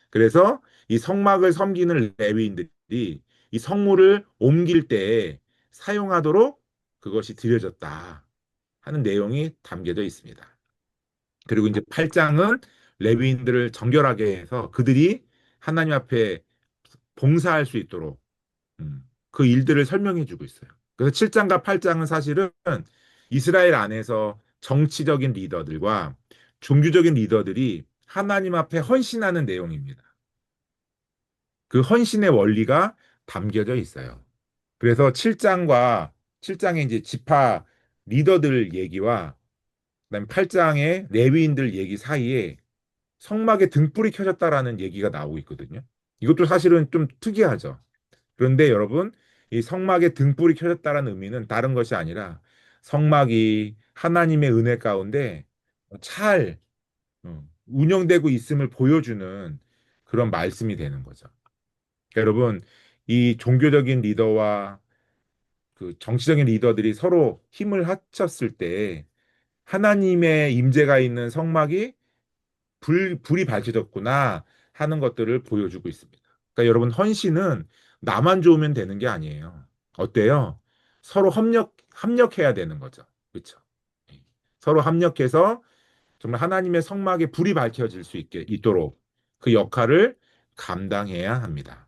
그래서 이 성막을 섬기는 레위인들이 이 성물을 옮길 때 사용하도록 그것이 드려졌다 하는 내용이 담겨져 있습니다. 그리고 이제 8장은 레위인들을 정결하게 해서 그들이 하나님 앞에 봉사할 수 있도록 그 일들을 설명해 주고 있어요. 그래서 7장과 8장은 사실은 이스라엘 안에서 정치적인 리더들과 종교적인 리더들이 하나님 앞에 헌신하는 내용입니다. 그 헌신의 원리가 담겨져 있어요. 그래서 7장의 이제 지파 리더들 얘기와 그다음에 8장의 레위인들 얘기 사이에 성막에 등불이 켜졌다라는 얘기가 나오고 있거든요. 이것도 사실은 좀 특이하죠. 그런데 여러분, 이 성막에 등불이 켜졌다라는 의미는 다른 것이 아니라 성막이 하나님의 은혜 가운데 잘 운영되고 있음을 보여주는 그런 말씀이 되는 거죠. 그러니까 여러분, 이 종교적인 리더와 그 정치적인 리더들이 서로 힘을 합쳤을 때 하나님의 임재가 있는 성막이 불이 밝혀졌구나 하는 것들을 보여주고 있습니다. 그러니까 여러분, 헌신은 나만 좋으면 되는 게 아니에요. 어때요? 서로 합력해야 되는 거죠. 그렇죠? 서로 합력해서 정말 하나님의 성막에 불이 밝혀질 수 있도록 그 역할을 감당해야 합니다.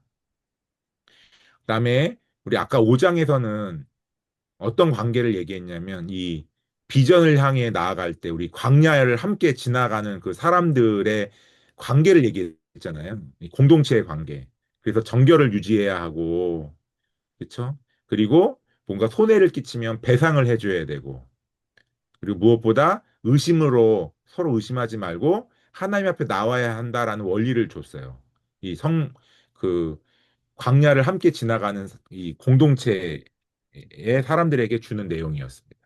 그다음에 우리 아까 5장에서는 어떤 관계를 얘기했냐면 이 비전을 향해 나아갈 때 우리 광야를 함께 지나가는 그 사람들의 관계를 얘기했잖아요. 이 공동체의 관계. 그래서 정결을 유지해야 하고, 그렇죠? 그리고 뭔가 손해를 끼치면 배상을 해줘야 되고, 그리고 무엇보다 의심으로 서로 의심하지 말고 하나님 앞에 나와야 한다라는 원리를 줬어요. 이 그 광야를 함께 지나가는 이 공동체의 사람들에게 주는 내용이었습니다.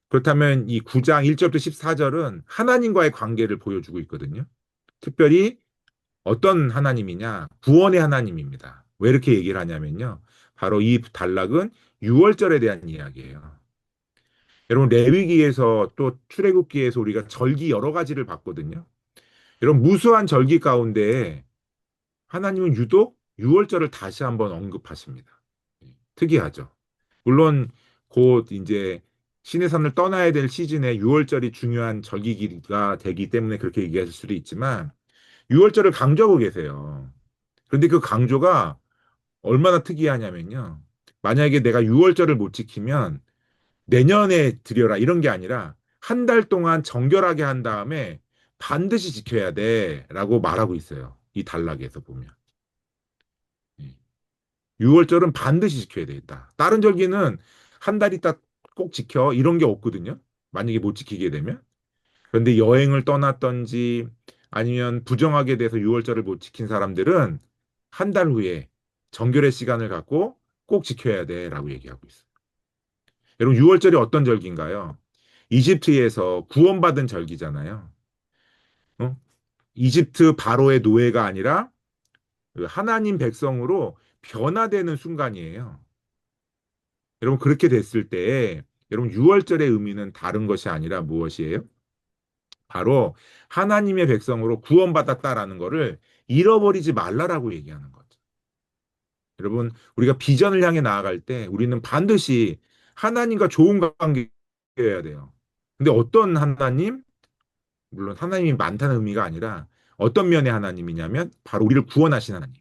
그렇다면 이 9장 1절부터 14절은 하나님과의 관계를 보여주고 있거든요. 특별히 어떤 하나님이냐? 구원의 하나님입니다. 왜 이렇게 얘기를 하냐면요. 바로 이 단락은 6월절에 대한 이야기예요. 여러분 레위기에서 또 출애굽기에서 우리가 절기 여러 가지를 봤거든요. 여러분 무수한 절기 가운데 하나님은 유독 6월절을 다시 한번 언급하십니다. 특이하죠. 물론 곧 이제 신의 산을 떠나야 될 시즌에 6월절이 중요한 절기가 되기 때문에 그렇게 얘기하실 수도 있지만 6월절을 강조하고 계세요. 그런데 그 강조가 얼마나 특이하냐면요. 만약에 내가 6월절을 못 지키면 내년에 드려라 이런 게 아니라 한 달 동안 정결하게 한 다음에 반드시 지켜야 돼라고 말하고 있어요. 이 단락에서 보면. 6월절은 반드시 지켜야 되겠다. 다른 절기는 한 달 있다 꼭 지켜 이런 게 없거든요. 만약에 못 지키게 되면. 그런데 여행을 떠났던지 아니면 부정하게 돼서 6월절을 못 지킨 사람들은 한 달 후에 정결의 시간을 갖고 꼭 지켜야 돼라고 얘기하고 있어요. 여러분 6월절이 어떤 절기인가요? 이집트에서 구원받은 절기잖아요. 어? 이집트 바로의 노예가 아니라 그 하나님 백성으로 변화되는 순간이에요. 여러분 그렇게 됐을 때 여러분 6월절의 의미는 다른 것이 아니라 무엇이에요? 바로 하나님의 백성으로 구원받았다라는 것을 잃어버리지 말라라고 얘기하는 거죠. 여러분 우리가 비전을 향해 나아갈 때 우리는 반드시 하나님과 좋은 관계여야 돼요. 근데 어떤 하나님? 물론 하나님이 많다는 의미가 아니라 어떤 면의 하나님이냐면 바로 우리를 구원하신 하나님.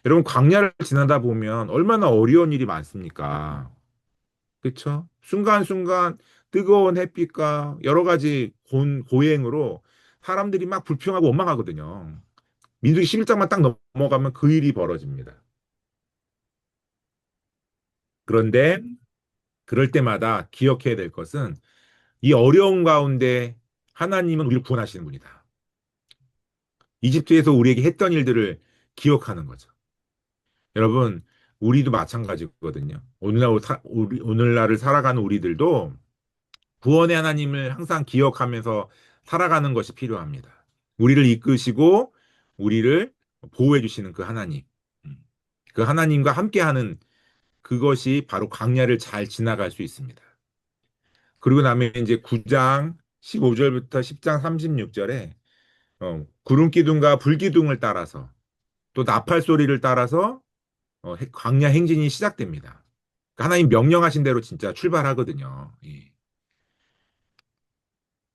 여러분 광야를 지나다 보면 얼마나 어려운 일이 많습니까? 그렇죠? 순간순간 뜨거운 햇빛과 여러 가지 고행으로 사람들이 막 불평하고 원망하거든요. 민수기 11장만 딱 넘어가면 그 일이 벌어집니다. 그런데 그럴 때마다 기억해야 될 것은 이 어려운 가운데 하나님은 우리를 구원하시는 분이다. 이집트에서 우리에게 했던 일들을 기억하는 거죠. 여러분, 우리도 마찬가지거든요. 오늘날을 살아가는 우리들도 구원의 하나님을 항상 기억하면서 살아가는 것이 필요합니다. 우리를 이끄시고 우리를 보호해 주시는 그 하나님. 음. 그 하나님과 함께하는 그것이 바로 광야를 잘 지나갈 수 있습니다. 그리고 나면 이제 9장 15절부터 10장 36절에 구름 기둥과 불 기둥을 따라서 또 나팔 소리를 따라서 광야 행진이 시작됩니다. 그러니까 하나님 명령하신 대로 진짜 출발하거든요. 예.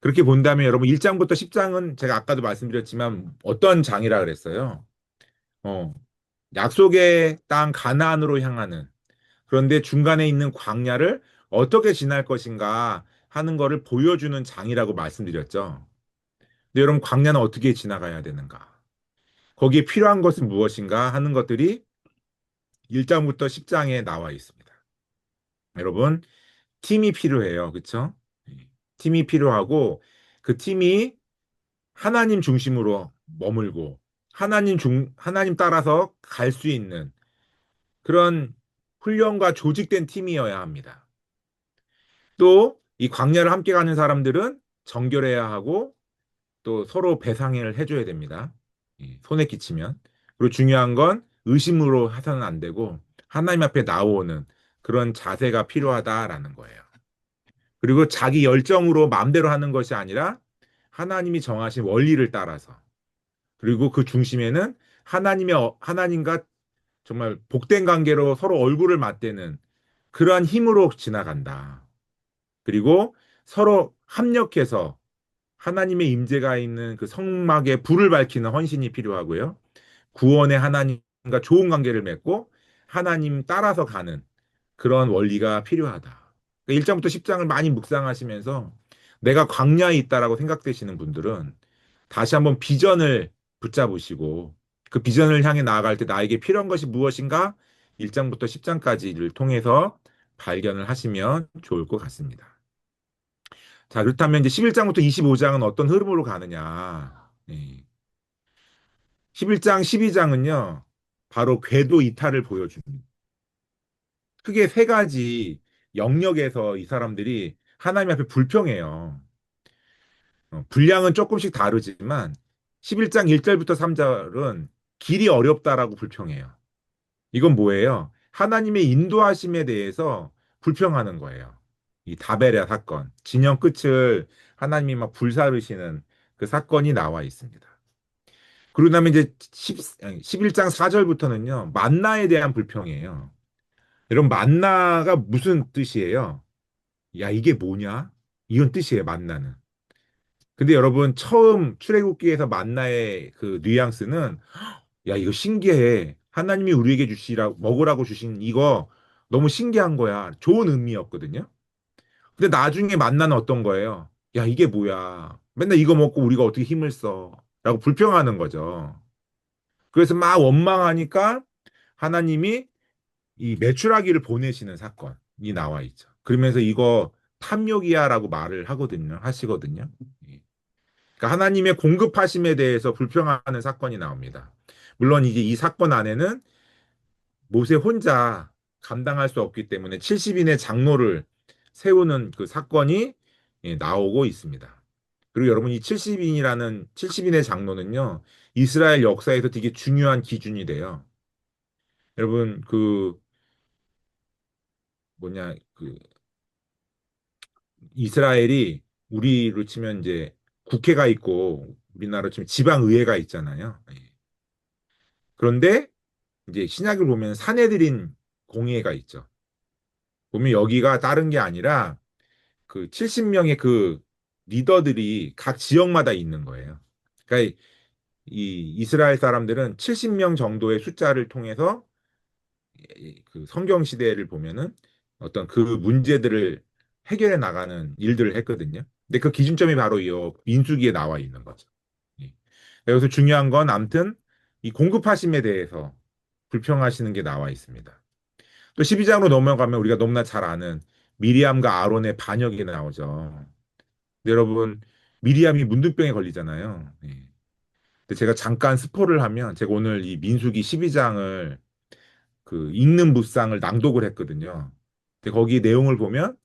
그렇게 본다면 여러분 1장부터 10장은 제가 아까도 말씀드렸지만 어떤 장이라 그랬어요? 어, 약속의 땅 가나안으로 향하는 그런데 중간에 있는 광야를 어떻게 지날 것인가 하는 것을 보여주는 장이라고 말씀드렸죠. 근데 여러분 광야는 어떻게 지나가야 되는가? 거기에 필요한 것은 무엇인가 하는 것들이 1장부터 10장에 나와 있습니다. 여러분 팀이 필요해요. 그렇죠? 팀이 필요하고 그 팀이 하나님 중심으로 머물고 하나님 따라서 갈 수 있는 그런 훈련과 조직된 팀이어야 합니다. 또 이 광야를 함께 가는 사람들은 정결해야 하고 또 서로 배상을 해줘야 됩니다. 손에 끼치면. 그리고 중요한 건 의심으로 해서는 안 되고 하나님 앞에 나오는 그런 자세가 필요하다라는 거예요. 그리고 자기 열정으로 마음대로 하는 것이 아니라 하나님이 정하신 원리를 따라서 그리고 그 중심에는 하나님과 정말 복된 관계로 서로 얼굴을 맞대는 그러한 힘으로 지나간다. 그리고 서로 합력해서 하나님의 임재가 있는 그 성막에 불을 밝히는 헌신이 필요하고요. 구원의 하나님과 좋은 관계를 맺고 하나님 따라서 가는 그런 원리가 필요하다. 1장부터 10장을 많이 묵상하시면서 내가 광야에 있다라고 생각되시는 분들은 다시 한번 비전을 붙잡으시고 그 비전을 향해 나아갈 때 나에게 필요한 것이 무엇인가? 1장부터 10장까지를 통해서 발견을 하시면 좋을 것 같습니다. 자, 그렇다면 이제 11장부터 25장은 어떤 흐름으로 가느냐? 11장, 12장은요, 바로 궤도 이탈을 보여줍니다. 크게 세 가지 영역에서 이 사람들이 하나님 앞에 불평해요. 분량은 조금씩 다르지만 11장 1절부터 3절은 길이 어렵다라고 불평해요. 이건 뭐예요? 하나님의 인도하심에 대해서 불평하는 거예요. 이 다베랴 사건, 진영 끝을 하나님이 막 불사르시는 그 사건이 나와 있습니다. 그러고 나면 이제 11장 4절부터는요, 만나에 대한 불평이에요. 여러분, 만나가 무슨 뜻이에요? 야, 이게 뭐냐? 이런 뜻이에요, 만나는. 근데 여러분, 처음 출애굽기에서 만나의 그 뉘앙스는 야, 이거 신기해. 하나님이 우리에게 먹으라고 주신 이거 너무 신기한 거야. 좋은 의미였거든요. 근데 나중에 만나는 어떤 거예요? 야, 이게 뭐야? 맨날 이거 먹고 우리가 어떻게 힘을 써? 라고 불평하는 거죠. 그래서 막 원망하니까 하나님이 이 메추라기를 보내시는 사건이 나와 있죠. 그러면서 이거 탐욕이야라고 말을 하거든요. 하시거든요. 예. 그러니까 하나님의 공급하심에 대해서 불평하는 사건이 나옵니다. 물론 이제 이 사건 안에는 모세 혼자 감당할 수 없기 때문에 70인의 장로를 세우는 그 사건이 예, 나오고 있습니다. 그리고 여러분 이 70인의 장로는요. 이스라엘 역사에서 되게 중요한 기준이 돼요. 여러분 그 뭐냐 그 이스라엘이 우리로 치면 이제 국회가 있고 우리나라로 치면 지방의회가 있잖아요. 예. 그런데 이제 신약을 보면 사내들인 공의회가 있죠. 보면 여기가 다른 게 아니라 그 70명의 그 리더들이 각 지역마다 있는 거예요. 그러니까 이 이스라엘 사람들은 70명 정도의 숫자를 통해서 그 성경 시대를 보면은 어떤 그 문제들을 해결해 나가는 일들을 했거든요. 근데 그 기준점이 바로 이 민수기에 나와 있는 거죠. 예. 여기서 중요한 건 아무튼 이 공급하심에 대해서 불평하시는 게 나와 있습니다. 또 12장으로 넘어가면 우리가 너무나 잘 아는 미리암과 아론의 반역이 나오죠. 근데 여러분 미리암이 문둥병에 걸리잖아요. 예. 근데 제가 잠깐 스포를 하면 제가 오늘 이 민수기 12장을 그 읽는 묵상을 낭독을 했거든요. 근데 거기 내용을 보면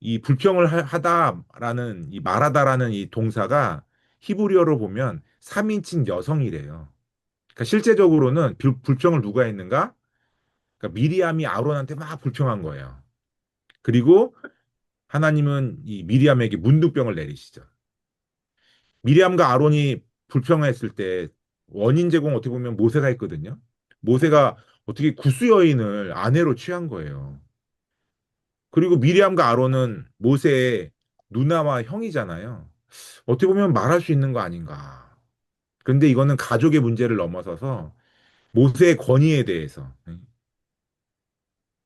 이 불평을 하다라는 이 말하다라는 이 동사가 히브리어로 보면 3인칭 여성이래요. 그러니까 실제적으로는 불평을 누가 했는가? 그러니까 미리암이 아론한테 막 불평한 거예요. 그리고 하나님은 이 미리암에게 문둥병을 내리시죠. 미리암과 아론이 불평했을 때 원인 제공 어떻게 보면 모세가 했거든요. 모세가 어떻게 구스 여인을 아내로 취한 거예요. 그리고 미리암과 아론은 모세의 누나와 형이잖아요. 어떻게 보면 말할 수 있는 거 아닌가. 그런데 이거는 가족의 문제를 넘어서서 모세의 권위에 대해서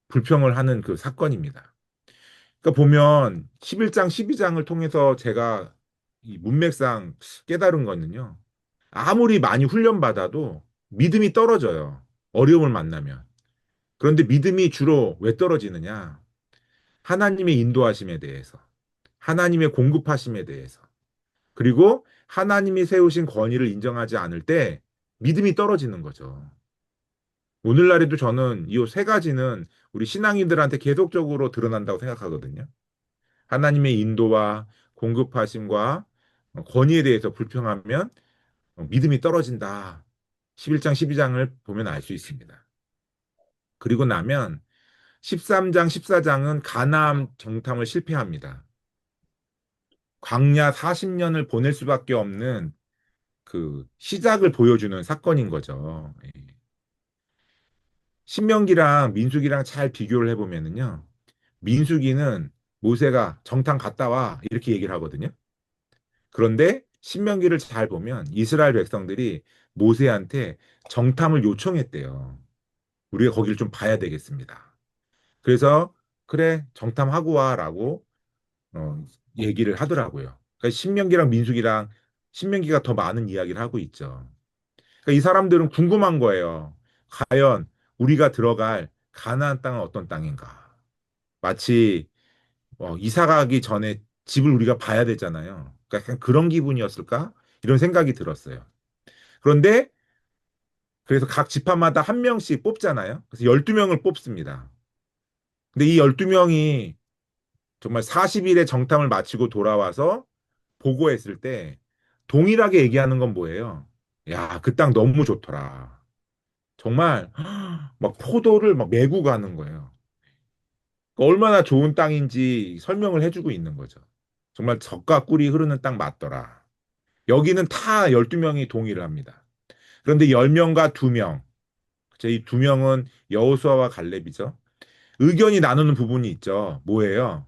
불평을 하는 그 사건입니다. 그러니까 보면 11장, 12장을 통해서 제가 이 문맥상 깨달은 거는요. 아무리 많이 훈련받아도 믿음이 떨어져요. 어려움을 만나면. 그런데 믿음이 주로 왜 떨어지느냐? 하나님의 인도하심에 대해서, 하나님의 공급하심에 대해서, 그리고 하나님이 세우신 권위를 인정하지 않을 때 믿음이 떨어지는 거죠. 오늘날에도 저는 이 세 가지는 우리 신앙인들한테 계속적으로 드러난다고 생각하거든요. 하나님의 인도와 공급하심과 권위에 대해서 불평하면 믿음이 떨어진다. 11장, 12장을 보면 알 수 있습니다. 그리고 나면 13장, 14장은 가나안 정탐을 실패합니다. 광야 40년을 보낼 수밖에 없는 그 시작을 보여주는 사건인 거죠. 예. 신명기랑 민수기랑 잘 비교를 해보면은요. 민수기는 모세가 정탐 갔다 와 이렇게 얘기를 하거든요. 그런데 신명기를 잘 보면 이스라엘 백성들이 모세한테 정탐을 요청했대요. 우리가 거기를 좀 봐야 되겠습니다. 그래서 그래 정탐하고 와라고 어, 얘기를 하더라고요. 그러니까 신명기랑 민수기랑 신명기가 더 많은 이야기를 하고 있죠. 그러니까 이 사람들은 궁금한 거예요. 과연 우리가 들어갈 가나안 땅은 어떤 땅인가? 마치 이사 가기 전에 집을 우리가 봐야 되잖아요. 그러니까 약간 그런 기분이었을까? 이런 생각이 들었어요. 그런데 그래서 각 지파마다 한 명씩 뽑잖아요. 그래서 12명을 뽑습니다. 근데 이 12명이 정말 40일의 정탐을 마치고 돌아와서 보고했을 때 동일하게 얘기하는 건 뭐예요? 야, 그 땅 너무 좋더라. 정말 막 포도를 막 메고 가는 거예요. 그러니까 얼마나 좋은 땅인지 설명을 해주고 있는 거죠. 정말 젖과 꿀이 흐르는 땅 맞더라. 여기는 다 12명이 동의를 합니다. 그런데 10명과 2명, 이 2명은 여호수아와 갈렙이죠. 의견이 나누는 부분이 있죠. 뭐예요?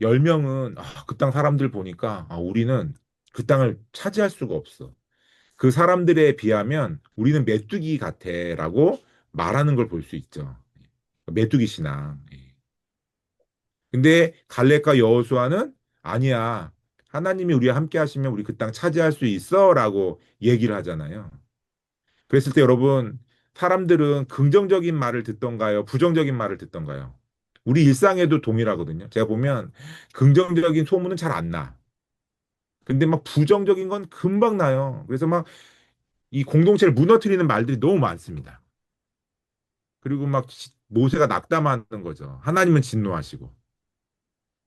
10명은 그 땅 사람들 보니까 우리는 그 땅을 차지할 수가 없어. 그 사람들에 비하면 우리는 메뚜기 같아라고 말하는 걸 볼 수 있죠. 메뚜기 신앙. 근데 갈렙과 여호수아는 아니야. 하나님이 우리와 함께 하시면 우리 그 땅 차지할 수 있어라고 얘기를 하잖아요. 그랬을 때 여러분, 사람들은 긍정적인 말을 듣던가요? 부정적인 말을 듣던가요? 우리 일상에도 동일하거든요. 제가 보면 긍정적인 소문은 잘 안 나. 근데 막 부정적인 건 금방 나요. 그래서 막 이 공동체를 무너뜨리는 말들이 너무 많습니다. 그리고 막 모세가 낙담하는 거죠. 하나님은 진노하시고.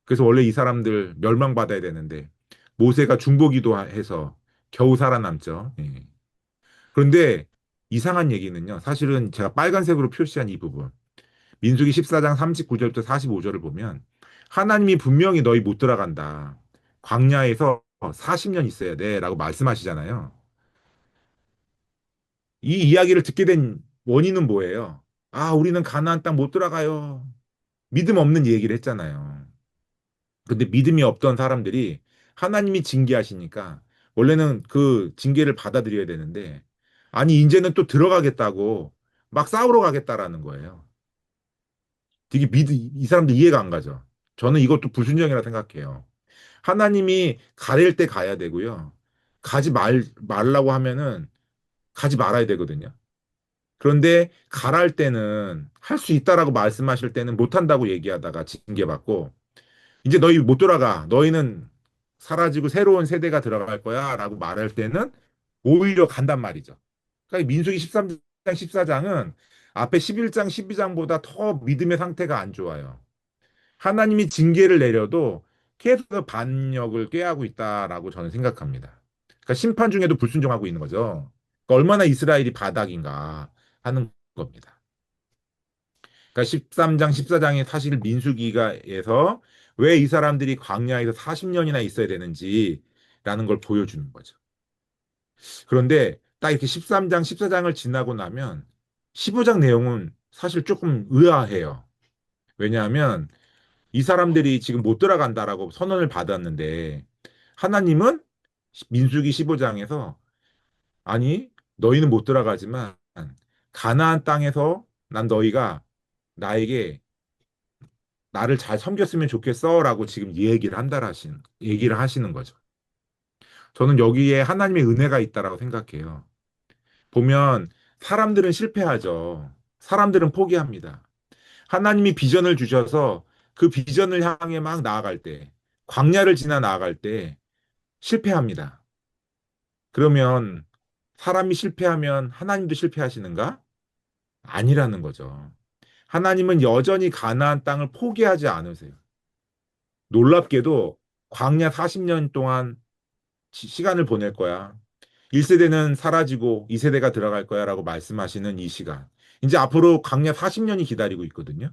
그래서 원래 이 사람들 멸망받아야 되는데 모세가 중보기도 해서 겨우 살아남죠. 예. 그런데 이상한 얘기는요. 사실은 제가 빨간색으로 표시한 이 부분. 민수기 14장 39절부터 45절을 보면 하나님이 분명히 너희 못 들어간다. 광야에서 40년 있어야 돼. 라고 말씀하시잖아요. 이 이야기를 듣게 된 원인은 뭐예요? 아, 우리는 가나안 땅 못 들어가요. 믿음 없는 얘기를 했잖아요. 근데 믿음이 없던 사람들이 하나님이 징계하시니까 원래는 그 징계를 받아들여야 되는데 아니, 이제는 또 들어가겠다고 막 싸우러 가겠다라는 거예요. 되게 이 사람들 이해가 안 가죠. 저는 이것도 불순종이라 생각해요. 하나님이 가릴 때 가야 되고요. 말라고 하면은 가지 말아야 되거든요. 그런데 가랄 때는 할 수 있다라고 말씀하실 때는 못한다고 얘기하다가 징계받고 이제 너희 못 돌아가. 너희는 사라지고 새로운 세대가 들어갈 거야. 라고 말할 때는 오히려 간단 말이죠. 그러니까 민수기 13장, 14장은 앞에 11장, 12장보다 더 믿음의 상태가 안 좋아요. 하나님이 징계를 내려도 계속 반역을 꾀하고 있다라고 저는 생각합니다. 그러니까 심판 중에도 불순종하고 있는 거죠. 그러니까 얼마나 이스라엘이 바닥인가 하는 겁니다. 그러니까 13장, 14장의 사실 민수기가에서 왜 이 사람들이 광야에서 40년이나 있어야 되는지라는 걸 보여주는 거죠. 그런데 딱 이렇게 13장, 14장을 지나고 나면 15장 내용은 사실 조금 의아해요. 왜냐하면 이 사람들이 지금 못 들어간다라고 선언을 받았는데 하나님은 민수기 15장에서 아니, 너희는 못 들어가지만 가나안 땅에서 난 너희가 나에게 나를 잘 섬겼으면 좋겠어라고 지금 얘기를 하시는 거죠. 저는 여기에 하나님의 은혜가 있다라고 생각해요. 보면 사람들은 실패하죠. 사람들은 포기합니다. 하나님이 비전을 주셔서 그 비전을 향해 막 나아갈 때, 광야를 지나 나아갈 때 실패합니다. 그러면 사람이 실패하면 하나님도 실패하시는가? 아니라는 거죠. 하나님은 여전히 가나안 땅을 포기하지 않으세요. 놀랍게도 광야 40년 동안 시간을 보낼 거야. 1세대는 사라지고 2세대가 들어갈 거야 라고 말씀하시는 이 시간. 이제 앞으로 광야 40년이 기다리고 있거든요.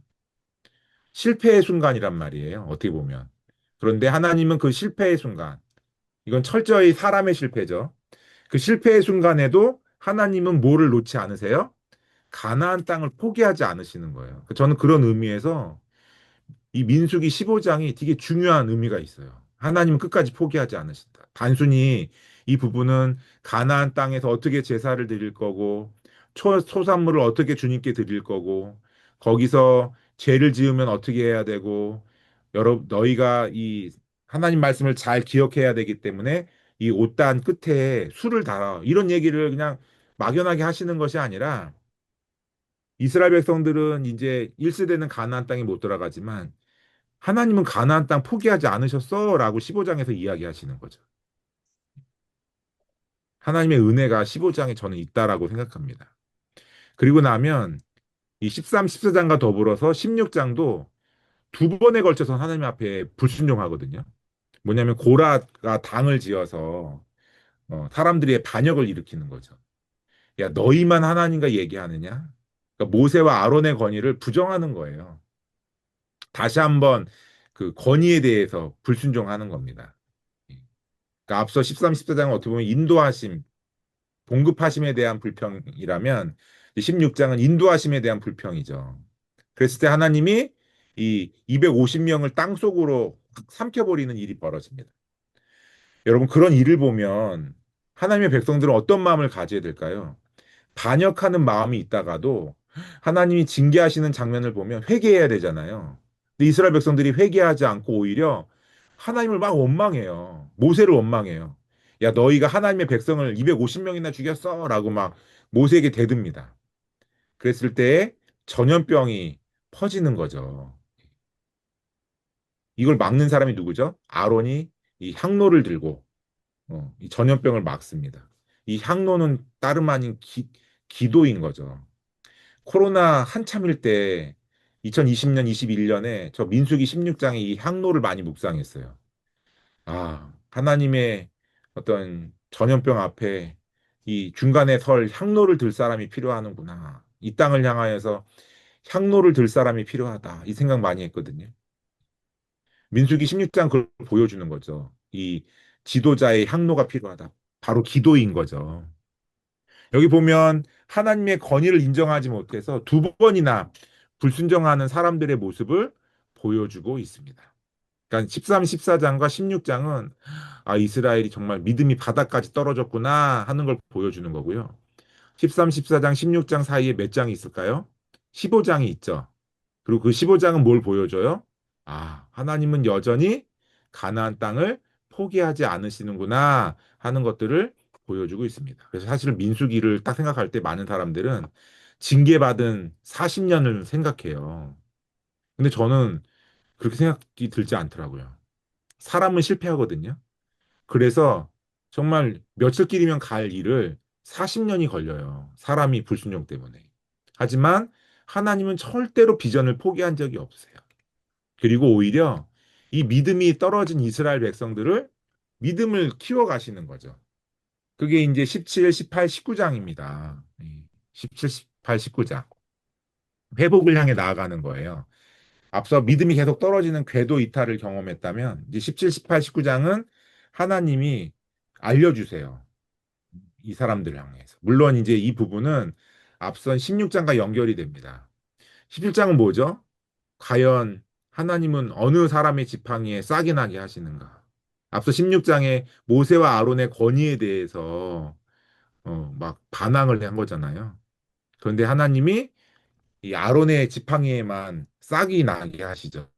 실패의 순간이란 말이에요. 어떻게 보면. 그런데 하나님은 그 실패의 순간, 이건 철저히 사람의 실패죠. 그 실패의 순간에도 하나님은 뭐를 놓지 않으세요? 가나안 땅을 포기하지 않으시는 거예요. 저는 그런 의미에서 이 민수기 15장이 되게 중요한 의미가 있어요. 하나님은 끝까지 포기하지 않으신다. 단순히 이 부분은 가나안 땅에서 어떻게 제사를 드릴 거고 소산물을 어떻게 주님께 드릴 거고 거기서 죄를 지으면 어떻게 해야 되고 너희가 이 하나님 말씀을 잘 기억해야 되기 때문에 이 옷단 끝에 술을 달아 이런 얘기를 그냥 막연하게 하시는 것이 아니라 이스라엘 백성들은 이제 1세대는 가나안 땅에 못 들어가지만 하나님은 가나안 땅 포기하지 않으셨어? 라고 15장에서 이야기하시는 거죠. 하나님의 은혜가 15장에 저는 있다라고 생각합니다. 그리고 나면 이 13, 14장과 더불어서 16장도 두 번에 걸쳐서 하나님 앞에 불순종하거든요. 뭐냐면 고라가 당을 지어서 사람들의 반역을 일으키는 거죠. 야, 너희만 하나님과 얘기하느냐? 그러니까 모세와 아론의 건의를 부정하는 거예요. 다시 한번 그 건의에 대해서 불순종하는 겁니다. 그러니까 앞서 13, 14장은 어떻게 보면 인도하심, 봉급하심에 대한 불평이라면 16장은 인도하심에 대한 불평이죠. 그랬을 때 하나님이 이 250명을 땅속으로 삼켜버리는 일이 벌어집니다. 여러분, 그런 일을 보면 하나님의 백성들은 어떤 마음을 가져야 될까요? 반역하는 마음이 있다가도 하나님이 징계하시는 장면을 보면 회개해야 되잖아요. 근데 이스라엘 백성들이 회개하지 않고 오히려 하나님을 막 원망해요. 모세를 원망해요. 야, 너희가 하나님의 백성을 250명이나 죽였어. 라고 막 모세에게 대듭니다. 그랬을 때 전염병이 퍼지는 거죠. 이걸 막는 사람이 누구죠? 아론이 이 향로를 들고 이 전염병을 막습니다. 이 향로는 다름 아닌 기도인 거죠. 코로나 한참일 때 2020년, 21년에 저 민수기 16장에 이 향로를 많이 묵상했어요. 아, 하나님의 어떤 전염병 앞에 이 중간에 설 향로를 들 사람이 필요하는구나. 이 땅을 향하여서 향로를 들 사람이 필요하다. 이 생각 많이 했거든요. 민수기 16장 그걸 보여주는 거죠. 이 지도자의 향로가 필요하다. 바로 기도인 거죠. 여기 보면 하나님의 권위를 인정하지 못해서 두 번이나 불순종하는 사람들의 모습을 보여주고 있습니다. 그러니까 13, 14장과 16장은 아, 이스라엘이 정말 믿음이 바닥까지 떨어졌구나 하는 걸 보여주는 거고요. 13, 14장, 16장 사이에 몇 장이 있을까요? 15장이 있죠. 그리고 그 15장은 뭘 보여줘요? 아, 하나님은 여전히 가나안 땅을 포기하지 않으시는구나 하는 것들을 보여주고 있습니다. 그래서 사실 민수기를 딱 생각할 때 많은 사람들은 징계받은 40년을 생각해요. 근데 저는 그렇게 생각이 들지 않더라고요. 사람은 실패하거든요. 그래서 정말 며칠길이면 갈 일을 40년이 걸려요. 사람이 불순종 때문에. 하지만 하나님은 절대로 비전을 포기한 적이 없어요. 그리고 오히려 이 믿음이 떨어진 이스라엘 백성들을 믿음을 키워가시는 거죠. 그게 이제 17, 18, 19장입니다. 17, 18, 19장. 회복을 향해 나아가는 거예요. 앞서 믿음이 계속 떨어지는 궤도 이탈을 경험했다면 이제 17, 18, 19장은 하나님이 알려주세요. 이 사람들을 향해서. 물론 이제 이 부분은 앞선 16장과 연결이 됩니다. 17장은 뭐죠? 과연 하나님은 어느 사람의 지팡이에 싹이 나게 하시는가? 앞서 16장에 모세와 아론의 권위에 대해서 막 반항을 한 거잖아요. 그런데 하나님이 이 아론의 지팡이에만 싹이 나게 하시죠.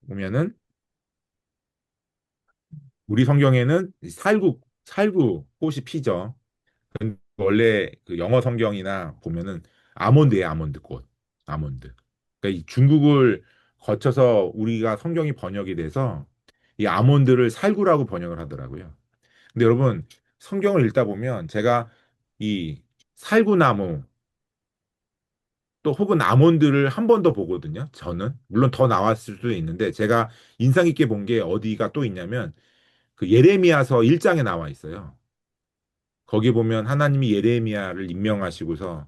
보면은 우리 성경에는 살구 꽃이 피죠. 원래 그 영어 성경이나 보면은 아몬드예요, 아몬드 꽃. 아몬드. 그러니까 이 중국을 거쳐서 우리가 성경이 번역이 돼서 이 아몬드를 살구라고 번역을 하더라고요. 근데 여러분 성경을 읽다 보면 제가 이 살구나무 또 혹은 아몬드를 한 번 더 보거든요. 저는 물론 더 나왔을 수도 있는데 제가 인상 깊게 본 게 어디가 또 있냐면 그 예레미야서 1장에 나와 있어요. 거기 보면 하나님이 예레미야를 임명하시고서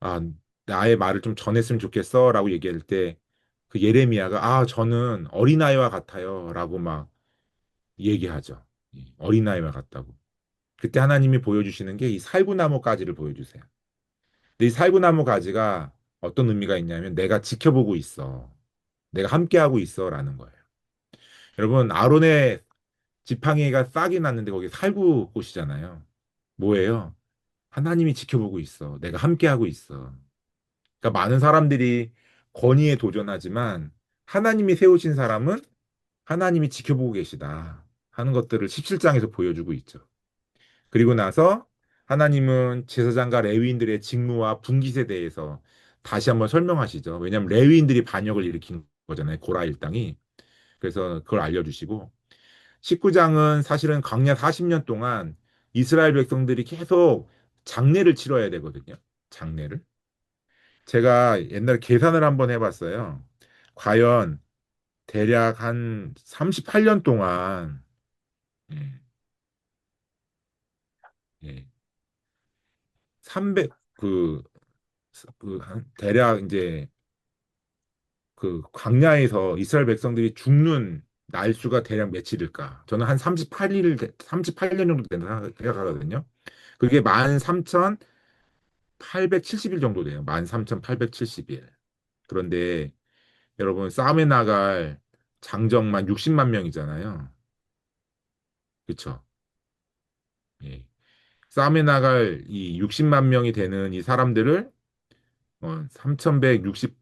아, 나의 말을 좀 전했으면 좋겠어라고 얘기할 때 그 예레미야가 아, 저는 어린아이와 같아요라고 막 얘기하죠. 어린아이와 같다고. 그때 하나님이 보여주시는 게 이 살구나무 가지를 보여주세요. 근데 이 살구나무 가지가 어떤 의미가 있냐면 내가 지켜보고 있어. 내가 함께하고 있어라는 거예요. 여러분, 아론의 지팡이가 싹이 났는데 거기 살구꽃이잖아요. 뭐예요? 하나님이 지켜보고 있어. 내가 함께하고 있어. 그러니까 많은 사람들이 권위에 도전하지만 하나님이 세우신 사람은 하나님이 지켜보고 계시다 하는 것들을 17장에서 보여주고 있죠. 그리고 나서 하나님은 제사장과 레위인들의 직무와 분깃에 대해서 다시 한번 설명하시죠. 왜냐하면 레위인들이 반역을 일으킨 거잖아요. 고라 일당이. 그래서 그걸 알려주시고 19장은 사실은 광야 40년 동안 이스라엘 백성들이 계속 장례를 치러야 되거든요. 장례를. 제가 옛날에 계산을 한번 해봤어요. 과연 대략 한 38년 동안 예, 예, 300, 대략 이제 그 광야에서 이스라엘 백성들이 죽는 날수가 대략 며칠일까? 저는 한 38년 정도 된다 생각하거든요. 그게 13,870일 정도 돼요. 13,870일. 그런데 여러분 싸움에 나갈 장정만 60만 명이잖아요. 그쵸? 예. 싸움에 나갈 이 60만 명이 되는 이 사람들을 3,168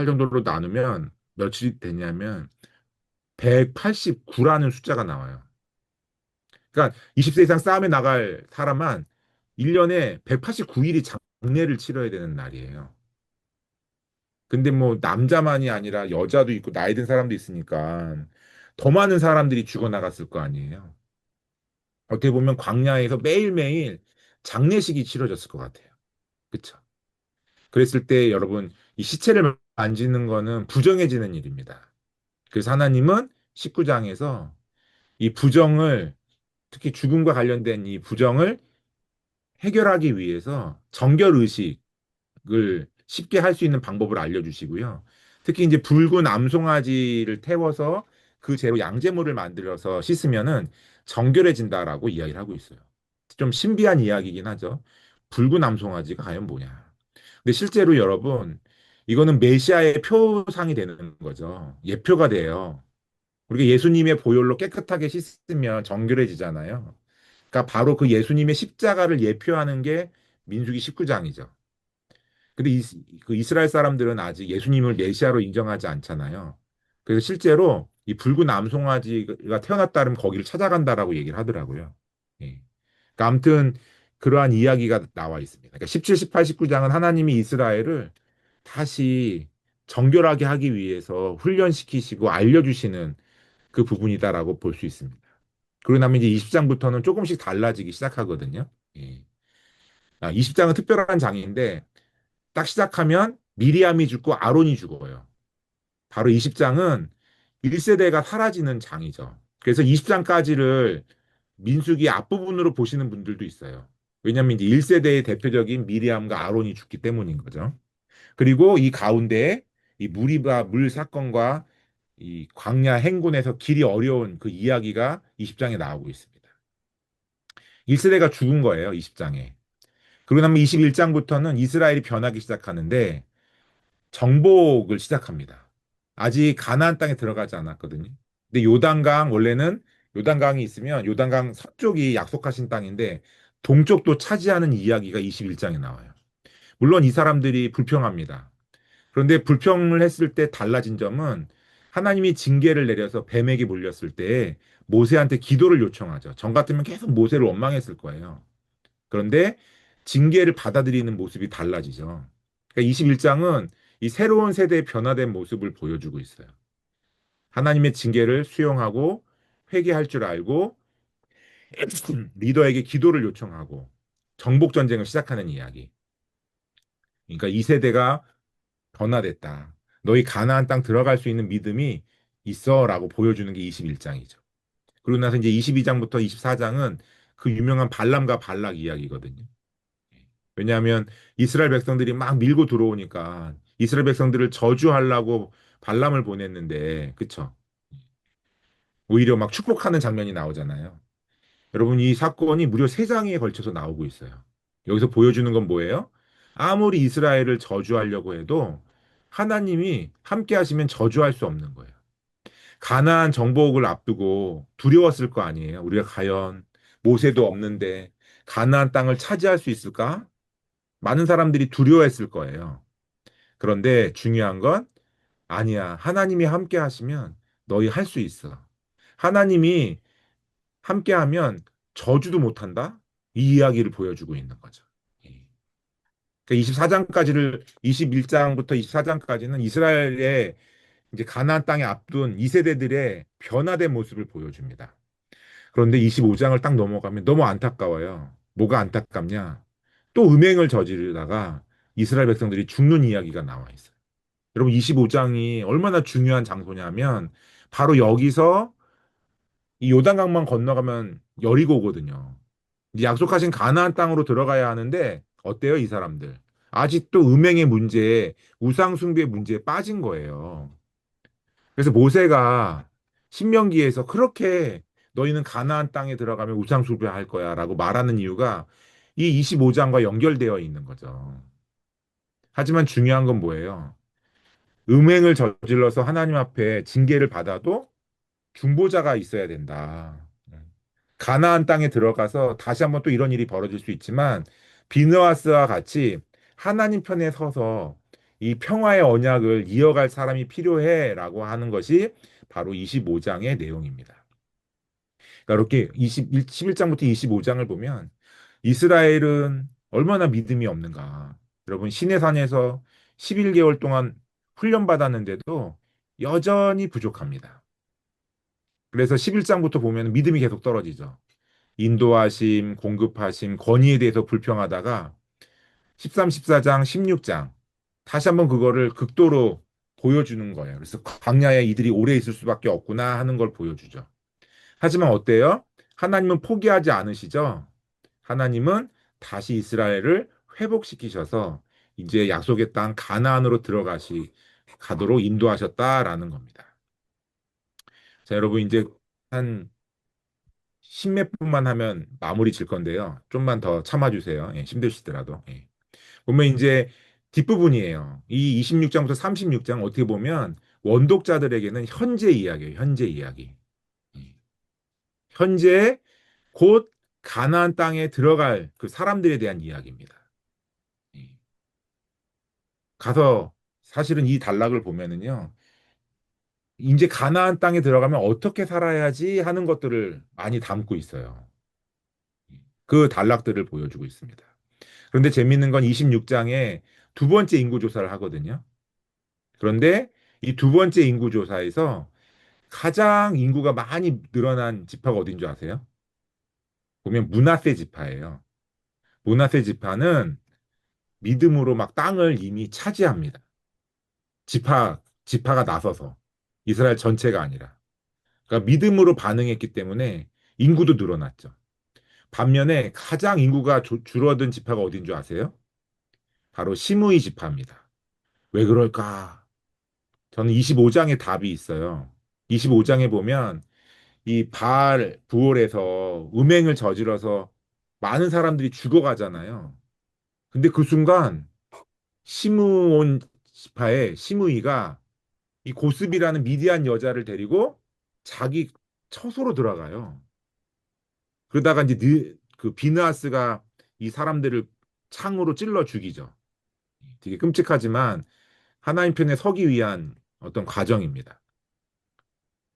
정도로 나누면 며칠이 됐냐면 189라는 숫자가 나와요. 그러니까 20세 이상 싸움에 나갈 사람은 1년에 189일이 장례를 치러야 되는 날이에요. 근데 뭐 남자만이 아니라 여자도 있고 나이 든 사람도 있으니까 더 많은 사람들이 죽어나갔을 거 아니에요. 어떻게 보면 광야에서 매일매일 장례식이 치러졌을 것 같아요. 그쵸? 그랬을 때 여러분 이 시체를 만지는 거는 부정해지는 일입니다. 그래서 하나님은 19장에서 이 부정을 특히 죽음과 관련된 이 부정을 해결하기 위해서 정결 의식을 쉽게 할 수 있는 방법을 알려주시고요. 특히 이제 붉은 암송아지를 태워서 그 재로 양재물을 만들어서 씻으면은 정결해진다라고 이야기를 하고 있어요. 좀 신비한 이야기이긴 하죠. 붉은 암송아지가 과연 뭐냐. 근데 실제로 여러분, 이거는 메시아의 표상이 되는 거죠. 예표가 돼요. 우리가 예수님의 보혈로 깨끗하게 씻으면 정결해지잖아요. 그러니까 바로 그 예수님의 십자가를 예표하는 게 민수기 19장이죠. 근데 그 이스라엘 사람들은 아직 예수님을 메시아로 인정하지 않잖아요. 그래서 실제로 이 붉은 암송아지가 태어났다면 거기를 찾아간다라고 얘기를 하더라고요. 예. 그러니까 아무튼 그러한 이야기가 나와 있습니다. 그러니까 17, 18, 19장은 하나님이 이스라엘을 다시 정결하게 하기 위해서 훈련시키시고 알려주시는 그 부분이다라고 볼 수 있습니다. 그러고 나면 이제 20장부터는 조금씩 달라지기 시작하거든요. 예. 20장은 특별한 장인데 딱 시작하면 미리암이 죽고 아론이 죽어요. 바로 20장은 1세대가 사라지는 장이죠. 그래서 20장까지를 민수기 앞부분으로 보시는 분들도 있어요. 왜냐하면 이제 1세대의 대표적인 미리암과 아론이 죽기 때문인 거죠. 그리고 이 가운데에 이 무리바 물 사건과 이 광야 행군에서 길이 어려운 그 이야기가 20장에 나오고 있습니다. 1세대가 죽은 거예요, 20장에. 그러고 나면 21장부터는 이스라엘이 변하기 시작하는데 정복을 시작합니다. 아직 가나안 땅에 들어가지 않았거든요. 근데 요단강 원래는 요단강이 있으면 요단강 서쪽이 약속하신 땅인데 동쪽도 차지하는 이야기가 21장에 나와요. 물론 이 사람들이 불평합니다. 그런데 불평을 했을 때 달라진 점은 하나님이 징계를 내려서 뱀에게 물렸을 때 모세한테 기도를 요청하죠. 전 같으면 계속 모세를 원망했을 거예요. 그런데 징계를 받아들이는 모습이 달라지죠. 그러니까 21장은 이 새로운 세대의 변화된 모습을 보여주고 있어요. 하나님의 징계를 수용하고 회개할 줄 알고 리더에게 기도를 요청하고 정복 전쟁을 시작하는 이야기. 그러니까 이 세대가 변화됐다. 너희 가나안 땅 들어갈 수 있는 믿음이 있어라고 보여주는 게 21장이죠. 그리고 나서 이제 22장부터 24장은 그 유명한 발람과 발락 이야기거든요. 왜냐하면 이스라엘 백성들이 막 밀고 들어오니까 이스라엘 백성들을 저주하려고 발람을 보냈는데, 그쵸? 오히려 막 축복하는 장면이 나오잖아요. 여러분, 이 사건이 무려 세 장에 걸쳐서 나오고 있어요. 여기서 보여주는 건 뭐예요? 아무리 이스라엘을 저주하려고 해도 하나님이 함께 하시면 저주할 수 없는 거예요. 가나안 정복을 앞두고 두려웠을 거 아니에요. 우리가 과연 모세도 없는데 가나안 땅을 차지할 수 있을까? 많은 사람들이 두려워했을 거예요. 그런데 중요한 건 아니야. 하나님이 함께 하시면 너희 할 수 있어. 하나님이 함께 하면 저주도 못한다? 이 이야기를 보여주고 있는 거죠. 예. 그러니까 24장까지를 21장부터 24장까지는 이스라엘의 이제 가나안 땅에 앞둔 2세대들의 변화된 모습을 보여줍니다. 그런데 25장을 딱 넘어가면 너무 안타까워요. 뭐가 안타깝냐? 또 음행을 저지르다가 이스라엘 백성들이 죽는 이야기가 나와 있어요. 여러분 25장이 얼마나 중요한 장소냐면 바로 여기서 이 요단강만 건너가면 여리고거든요. 이제 약속하신 가나안 땅으로 들어가야 하는데 어때요, 이 사람들? 아직도 음행의 문제에 우상 숭배의 문제에 빠진 거예요. 그래서 모세가 신명기에서 그렇게 너희는 가나안 땅에 들어가면 우상 숭배할 거야라고 말하는 이유가 이 25장과 연결되어 있는 거죠. 하지만 중요한 건 뭐예요? 음행을 저질러서 하나님 앞에 징계를 받아도 중보자가 있어야 된다. 가나안 땅에 들어가서 다시 한번 또 이런 일이 벌어질 수 있지만 비느하스와 같이 하나님 편에 서서 이 평화의 언약을 이어갈 사람이 필요해라고 하는 것이 바로 25장의 내용입니다. 그러니까 이렇게 11장부터 25장을 보면 이스라엘은 얼마나 믿음이 없는가. 여러분, 시내산에서 11개월 동안 훈련받았는데도 여전히 부족합니다. 그래서 11장부터 보면 믿음이 계속 떨어지죠. 인도하심, 공급하심, 권위에 대해서 불평하다가 13, 14장, 16장 다시 한번 그거를 극도로 보여주는 거예요. 그래서 광야에 이들이 오래 있을 수밖에 없구나 하는 걸 보여주죠. 하지만 어때요? 하나님은 포기하지 않으시죠? 하나님은 다시 이스라엘을 회복시키셔서 이제 약속의 땅 가나안으로 가도록 인도하셨다라는 겁니다. 자, 여러분 이제 한 십몇 분만 하면 마무리 질 건데요. 좀만 더 참아주세요. 예, 힘드시더라도. 예. 보면 이제 뒷부분이에요. 이 26장부터 36장 어떻게 보면 원독자들에게는 현재 이야기예요. 현재 이야기. 예. 현재 곧 가나안 땅에 들어갈 그 사람들에 대한 이야기입니다. 예. 가서 사실은 이 단락을 보면은요. 이제 가나안 땅에 들어가면 어떻게 살아야지 하는 것들을 많이 담고 있어요. 그 단락들을 보여주고 있습니다. 그런데 재밌는 건 26장에 두 번째 인구 조사를 하거든요. 그런데 이 두 번째 인구 조사에서 가장 인구가 많이 늘어난 지파가 어딘 줄 아세요? 보면 므낫세 지파예요. 므낫세 지파는 믿음으로 막 땅을 이미 차지합니다. 지파가 나서서 이스라엘 전체가 아니라. 그러니까 믿음으로 반응했기 때문에 인구도 늘어났죠. 반면에 가장 인구가 줄어든 지파가 어딘 줄 아세요? 바로 시므이 지파입니다. 왜 그럴까? 저는 25장에 답이 있어요. 25장에 보면 이 바알 부올에서 음행을 저질러서 많은 사람들이 죽어가잖아요. 근데 그 순간 시므온 지파의 시므이가 이 고스비라는 미디안 여자를 데리고 자기 처소로 들어가요. 그러다가 이제 그 비느하스가 이 사람들을 창으로 찔러 죽이죠. 되게 끔찍하지만 하나님 편에 서기 위한 어떤 과정입니다.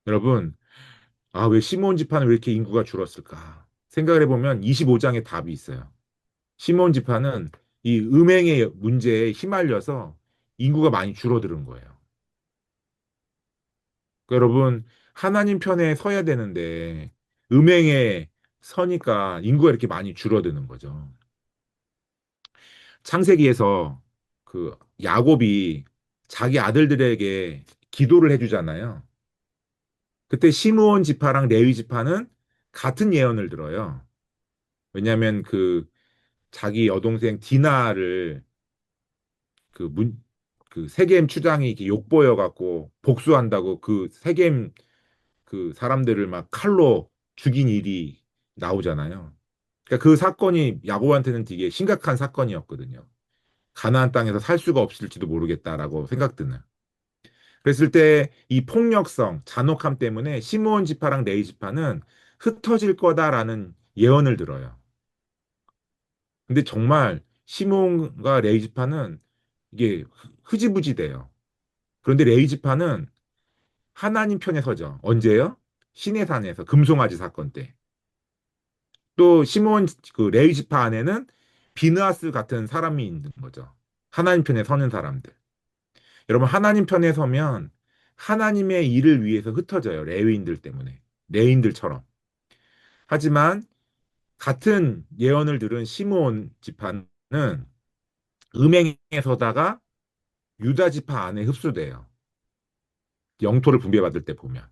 여러분, 아, 왜 시므온 지파는 왜 이렇게 인구가 줄었을까? 생각을 해보면 25장에 답이 있어요. 시몬 지파는 이 음행의 문제에 휘말려서 인구가 많이 줄어드는 거예요. 그러니까 여러분, 하나님 편에 서야 되는데 음행에 서니까 인구가 이렇게 많이 줄어드는 거죠. 창세기에서 그 야곱이 자기 아들들에게 기도를 해주잖아요. 그때 시므온 지파랑 레위 지파는 같은 예언을 들어요. 왜냐하면 그 자기 여동생 디나를 그 그 세겜 추장이 이렇게 욕보여 갖고 복수한다고 그 세겜 그 사람들을 막 칼로 죽인 일이 나오잖아요. 그러니까 그 사건이 야곱한테는 되게 심각한 사건이었거든요. 가나안 땅에서 살 수가 없을지도 모르겠다라고 생각 드는. 그랬을 때 이 폭력성, 잔혹함 때문에 시므온 지파랑 레위 지파는 흩어질 거다라는 예언을 들어요. 근데 정말 시므온과 레위 지파는 이게 흐지부지 돼요. 그런데 레위 지파는 하나님 편에 서죠. 언제요? 시내산에서 금송아지 사건 때. 또 시몬 그 레위 지파 안에는 비느하스 같은 사람이 있는 거죠. 하나님 편에 서는 사람들. 여러분 하나님 편에 서면 하나님의 일을 위해서 흩어져요. 레위인들 때문에. 레인들처럼. 하지만 같은 예언을 들은 시므온 지파는 음행에 서다가 유다 지파 안에 흡수돼요. 영토를 분배받을 때 보면.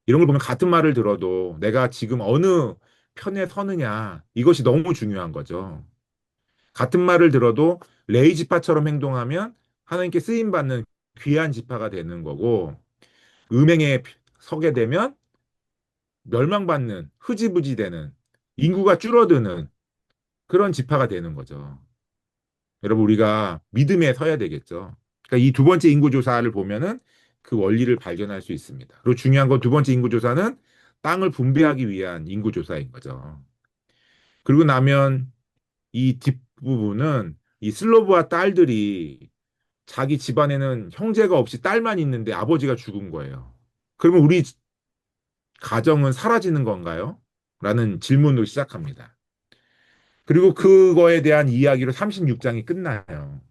이런 걸 보면 같은 말을 들어도 내가 지금 어느 편에 서느냐 이것이 너무 중요한 거죠. 같은 말을 들어도 레이 지파처럼 행동하면 하나님께 쓰임 받는 귀한 지파가 되는 거고 음행에 서게 되면 멸망받는 흐지부지 되는 인구가 줄어드는 그런 지파가 되는 거죠. 여러분 우리가 믿음에 서야 되겠죠. 그러니까 이 두 번째 인구 조사를 보면은 그 원리를 발견할 수 있습니다. 그리고 중요한 건 두 번째 인구 조사는 땅을 분배하기 위한 인구 조사인 거죠. 그리고 나면 이 뒷부분은 이 슬로브와 딸들이 자기 집안에는 형제가 없이 딸만 있는데 아버지가 죽은 거예요. 그러면 우리 가정은 사라지는 건가요? 라는 질문으로 시작합니다. 그리고 그거에 대한 이야기로 36장이 끝나요.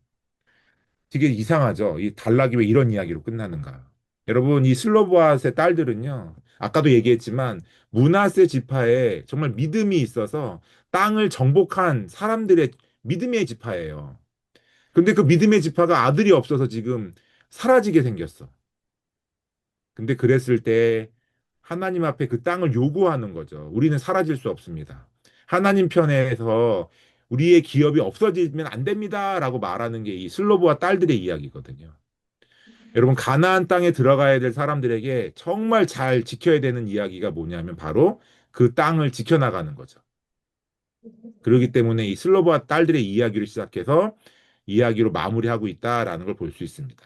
되게 이상하죠? 이 단락이 왜 이런 이야기로 끝나는가? 여러분, 이 슬로보아스의 딸들은요, 아까도 얘기했지만, 므낫세 지파에 정말 믿음이 있어서 땅을 정복한 사람들의 믿음의 지파예요. 근데 그 믿음의 지파가 아들이 없어서 지금 사라지게 생겼어. 근데 그랬을 때 하나님 앞에 그 땅을 요구하는 거죠. 우리는 사라질 수 없습니다. 하나님 편에서 우리의 기업이 없어지면 안 됩니다라고 말하는 게 이 슬로보와 딸들의 이야기거든요. 여러분, 가나안 땅에 들어가야 될 사람들에게 정말 잘 지켜야 되는 이야기가 뭐냐면 바로 그 땅을 지켜나가는 거죠. 그렇기 때문에 이 슬로보와 딸들의 이야기를 시작해서 이야기로 마무리하고 있다라는 걸 볼 수 있습니다.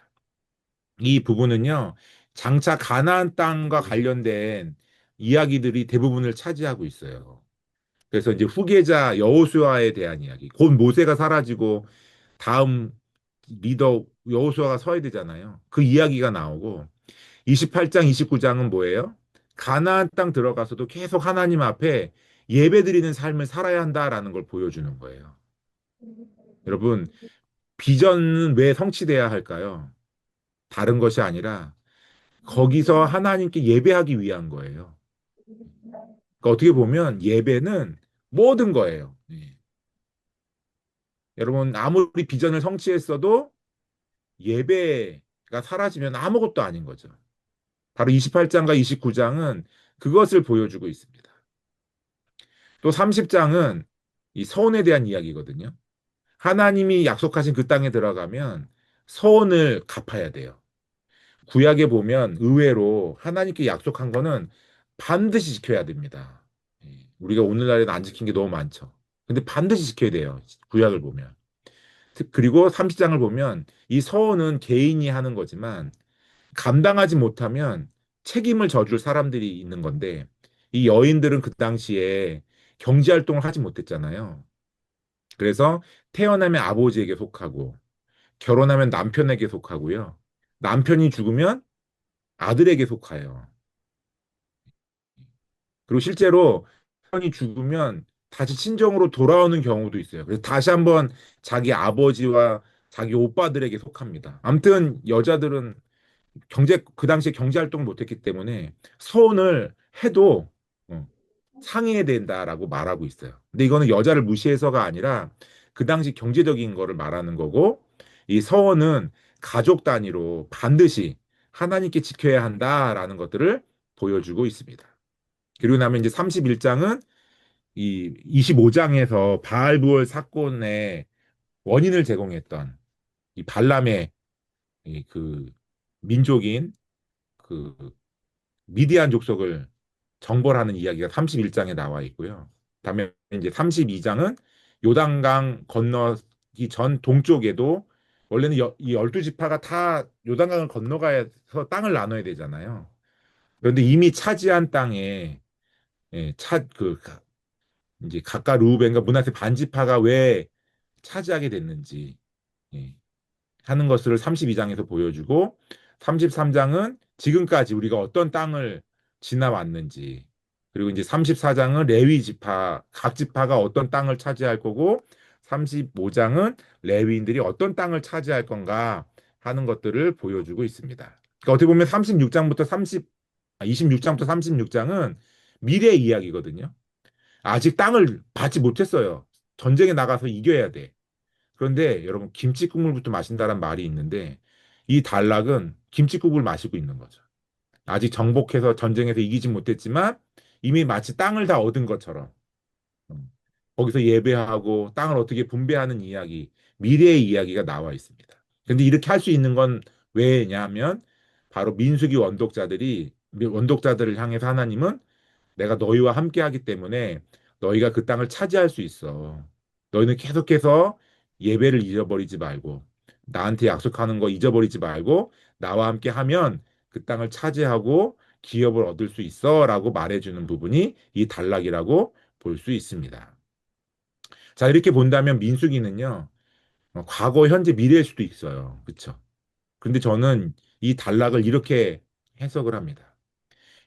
이 부분은요, 장차 가나안 땅과 관련된 이야기들이 대부분을 차지하고 있어요. 그래서 이제 후계자 여호수아에 대한 이야기, 곧 모세가 사라지고 다음 리더 여호수아가 서야 되잖아요. 그 이야기가 나오고 28장, 29장은 뭐예요? 가나안 땅 들어가서도 계속 하나님 앞에 예배드리는 삶을 살아야 한다라는 걸 보여주는 거예요. 여러분, 비전은 왜 성취돼야 할까요? 다른 것이 아니라 거기서 하나님께 예배하기 위한 거예요. 그러니까 어떻게 보면 예배는 모든 거예요. 예. 여러분, 아무리 비전을 성취했어도 예배가 사라지면 아무것도 아닌 거죠. 바로 28장과 29장은 그것을 보여주고 있습니다. 또 30장은 이 서원에 대한 이야기거든요. 하나님이 약속하신 그 땅에 들어가면 서원을 갚아야 돼요. 구약에 보면 의외로 하나님께 약속한 거는 반드시 지켜야 됩니다. 예, 우리가 오늘날에는 안 지킨 게 너무 많죠. 근데 반드시 지켜야 돼요. 구약을 보면. 그리고 30장을 보면 이 서원은 개인이 하는 거지만 감당하지 못하면 책임을 져줄 사람들이 있는 건데 이 여인들은 그 당시에 경제 활동을 하지 못했잖아요. 그래서 태어나면 아버지에게 속하고 결혼하면 남편에게 속하고요. 남편이 죽으면 아들에게 속하여. 그리고 실제로 남편이 죽으면 다시 친정으로 돌아오는 경우도 있어요. 그래서 다시 한번 자기 아버지와 자기 오빠들에게 속합니다. 아무튼 여자들은 그 당시에 경제 활동을 못했기 때문에 서운을 해도 어, 상해야 된다라고 말하고 있어요. 근데 이거는 여자를 무시해서가 아니라 그 당시 경제적인 거를 말하는 거고 이 서원은 가족 단위로 반드시 하나님께 지켜야 한다라는 것들을 보여주고 있습니다. 그리고 나면 이제 31장은 이 25장에서 바알부월 사건의 원인을 제공했던 이 발람의 이그 민족인 그 미디안 족속을 정벌하는 이야기가 31장에 나와 있고요. 다음에 이제 32장은 요단강 건너기 전 동쪽에도 원래는 이 12지파가 다 요단강을 건너가서 땅을 나눠야 되잖아요. 그런데 이미 차지한 땅에 이제 각각 루벤과 므낫세 반지파가 왜 차지하게 됐는지 예, 하는 것을 32장에서 보여주고 33장은 지금까지 우리가 어떤 땅을 지나왔는지 그리고 이제 34장은 레위 지파 각 지파가 어떤 땅을 차지할 거고 35장은 레위인들이 어떤 땅을 차지할 건가 하는 것들을 보여주고 있습니다. 그러니까 어떻게 보면 26장부터 36장은 미래 이야기거든요. 아직 땅을 받지 못했어요. 전쟁에 나가서 이겨야 돼. 그런데 여러분 김치국물부터 마신다는 말이 있는데 이 단락은 김치국을 마시고 있는 거죠. 아직 정복해서 전쟁에서 이기지 못했지만 이미 마치 땅을 다 얻은 것처럼 음, 거기서 예배하고 땅을 어떻게 분배하는 이야기, 미래의 이야기가 나와 있습니다. 근데 이렇게 할 수 있는 건 왜냐하면 바로 민수기 원독자들을 향해서 하나님은 내가 너희와 함께 하기 때문에 너희가 그 땅을 차지할 수 있어. 너희는 계속해서 예배를 잊어버리지 말고 나한테 약속하는 거 잊어버리지 말고 나와 함께 하면 그 땅을 차지하고 기업을 얻을 수 있어라고 말해주는 부분이 이 단락이라고 볼 수 있습니다. 자, 이렇게 본다면 민수기는요. 과거, 현재, 미래일 수도 있어요. 그렇죠? 근데 저는 이 단락을 이렇게 해석을 합니다.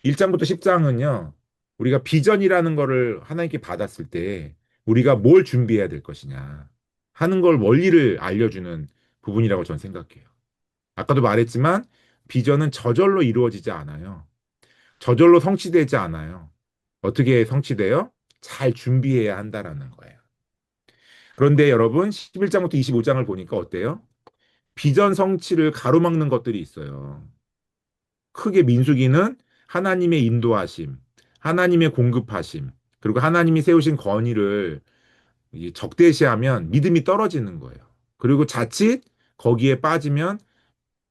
1장부터 10장은요, 우리가 비전이라는 거를 하나님께 받았을 때 우리가 뭘 준비해야 될 것이냐 하는 걸 원리를 알려주는 부분이라고 저는 생각해요. 아까도 말했지만 비전은 저절로 이루어지지 않아요. 저절로 성취되지 않아요. 어떻게 성취돼요? 잘 준비해야 한다라는 거예요. 그런데 여러분, 11장부터 25장을 보니까 어때요? 비전 성취를 가로막는 것들이 있어요. 크게 민수기는 하나님의 인도하심, 하나님의 공급하심, 그리고 하나님이 세우신 건의를 적대시하면 믿음이 떨어지는 거예요. 그리고 자칫 거기에 빠지면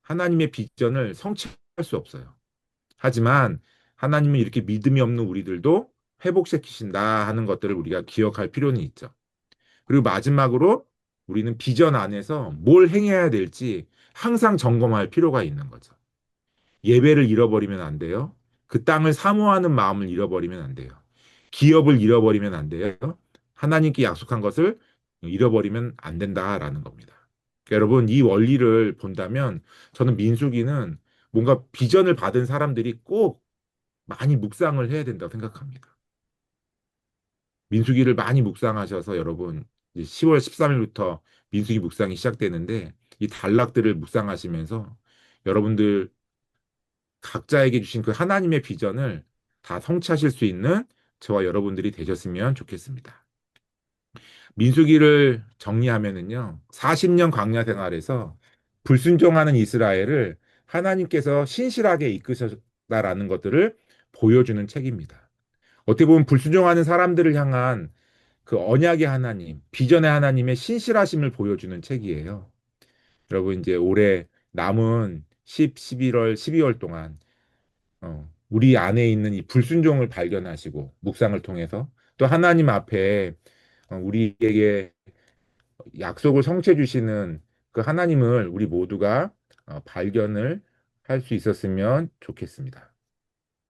하나님의 비전을 성취할 수 없어요. 하지만 하나님은 이렇게 믿음이 없는 우리들도 회복시키신다 하는 것들을 우리가 기억할 필요는 있죠. 그리고 마지막으로 우리는 비전 안에서 뭘 행해야 될지 항상 점검할 필요가 있는 거죠. 예배를 잃어버리면 안 돼요. 그 땅을 사모하는 마음을 잃어버리면 안 돼요. 기업을 잃어버리면 안 돼요. 하나님께 약속한 것을 잃어버리면 안 된다라는 겁니다. 그러니까 여러분, 이 원리를 본다면 저는 민수기는 뭔가 비전을 받은 사람들이 꼭 많이 묵상을 해야 된다고 생각합니다. 민수기를 많이 묵상하셔서 여러분, 10월 13일부터 민수기 묵상이 시작되는데 이 단락들을 묵상하시면서 여러분들 각자에게 주신 그 하나님의 비전을 다 성취하실 수 있는 저와 여러분들이 되셨으면 좋겠습니다. 민수기를 정리하면은요, 40년 광야 생활에서 불순종하는 이스라엘을 하나님께서 신실하게 이끄셨다라는 것들을 보여주는 책입니다. 어떻게 보면 불순종하는 사람들을 향한 그 언약의 하나님, 비전의 하나님의 신실하심을 보여주는 책이에요. 여러분, 이제 올해 남은 10, 11월, 12월 동안 우리 안에 있는 이 불순종을 발견하시고 묵상을 통해서 또 하나님 앞에 우리에게 약속을 성취해 주시는 그 하나님을 우리 모두가 발견을 할 수 있었으면 좋겠습니다.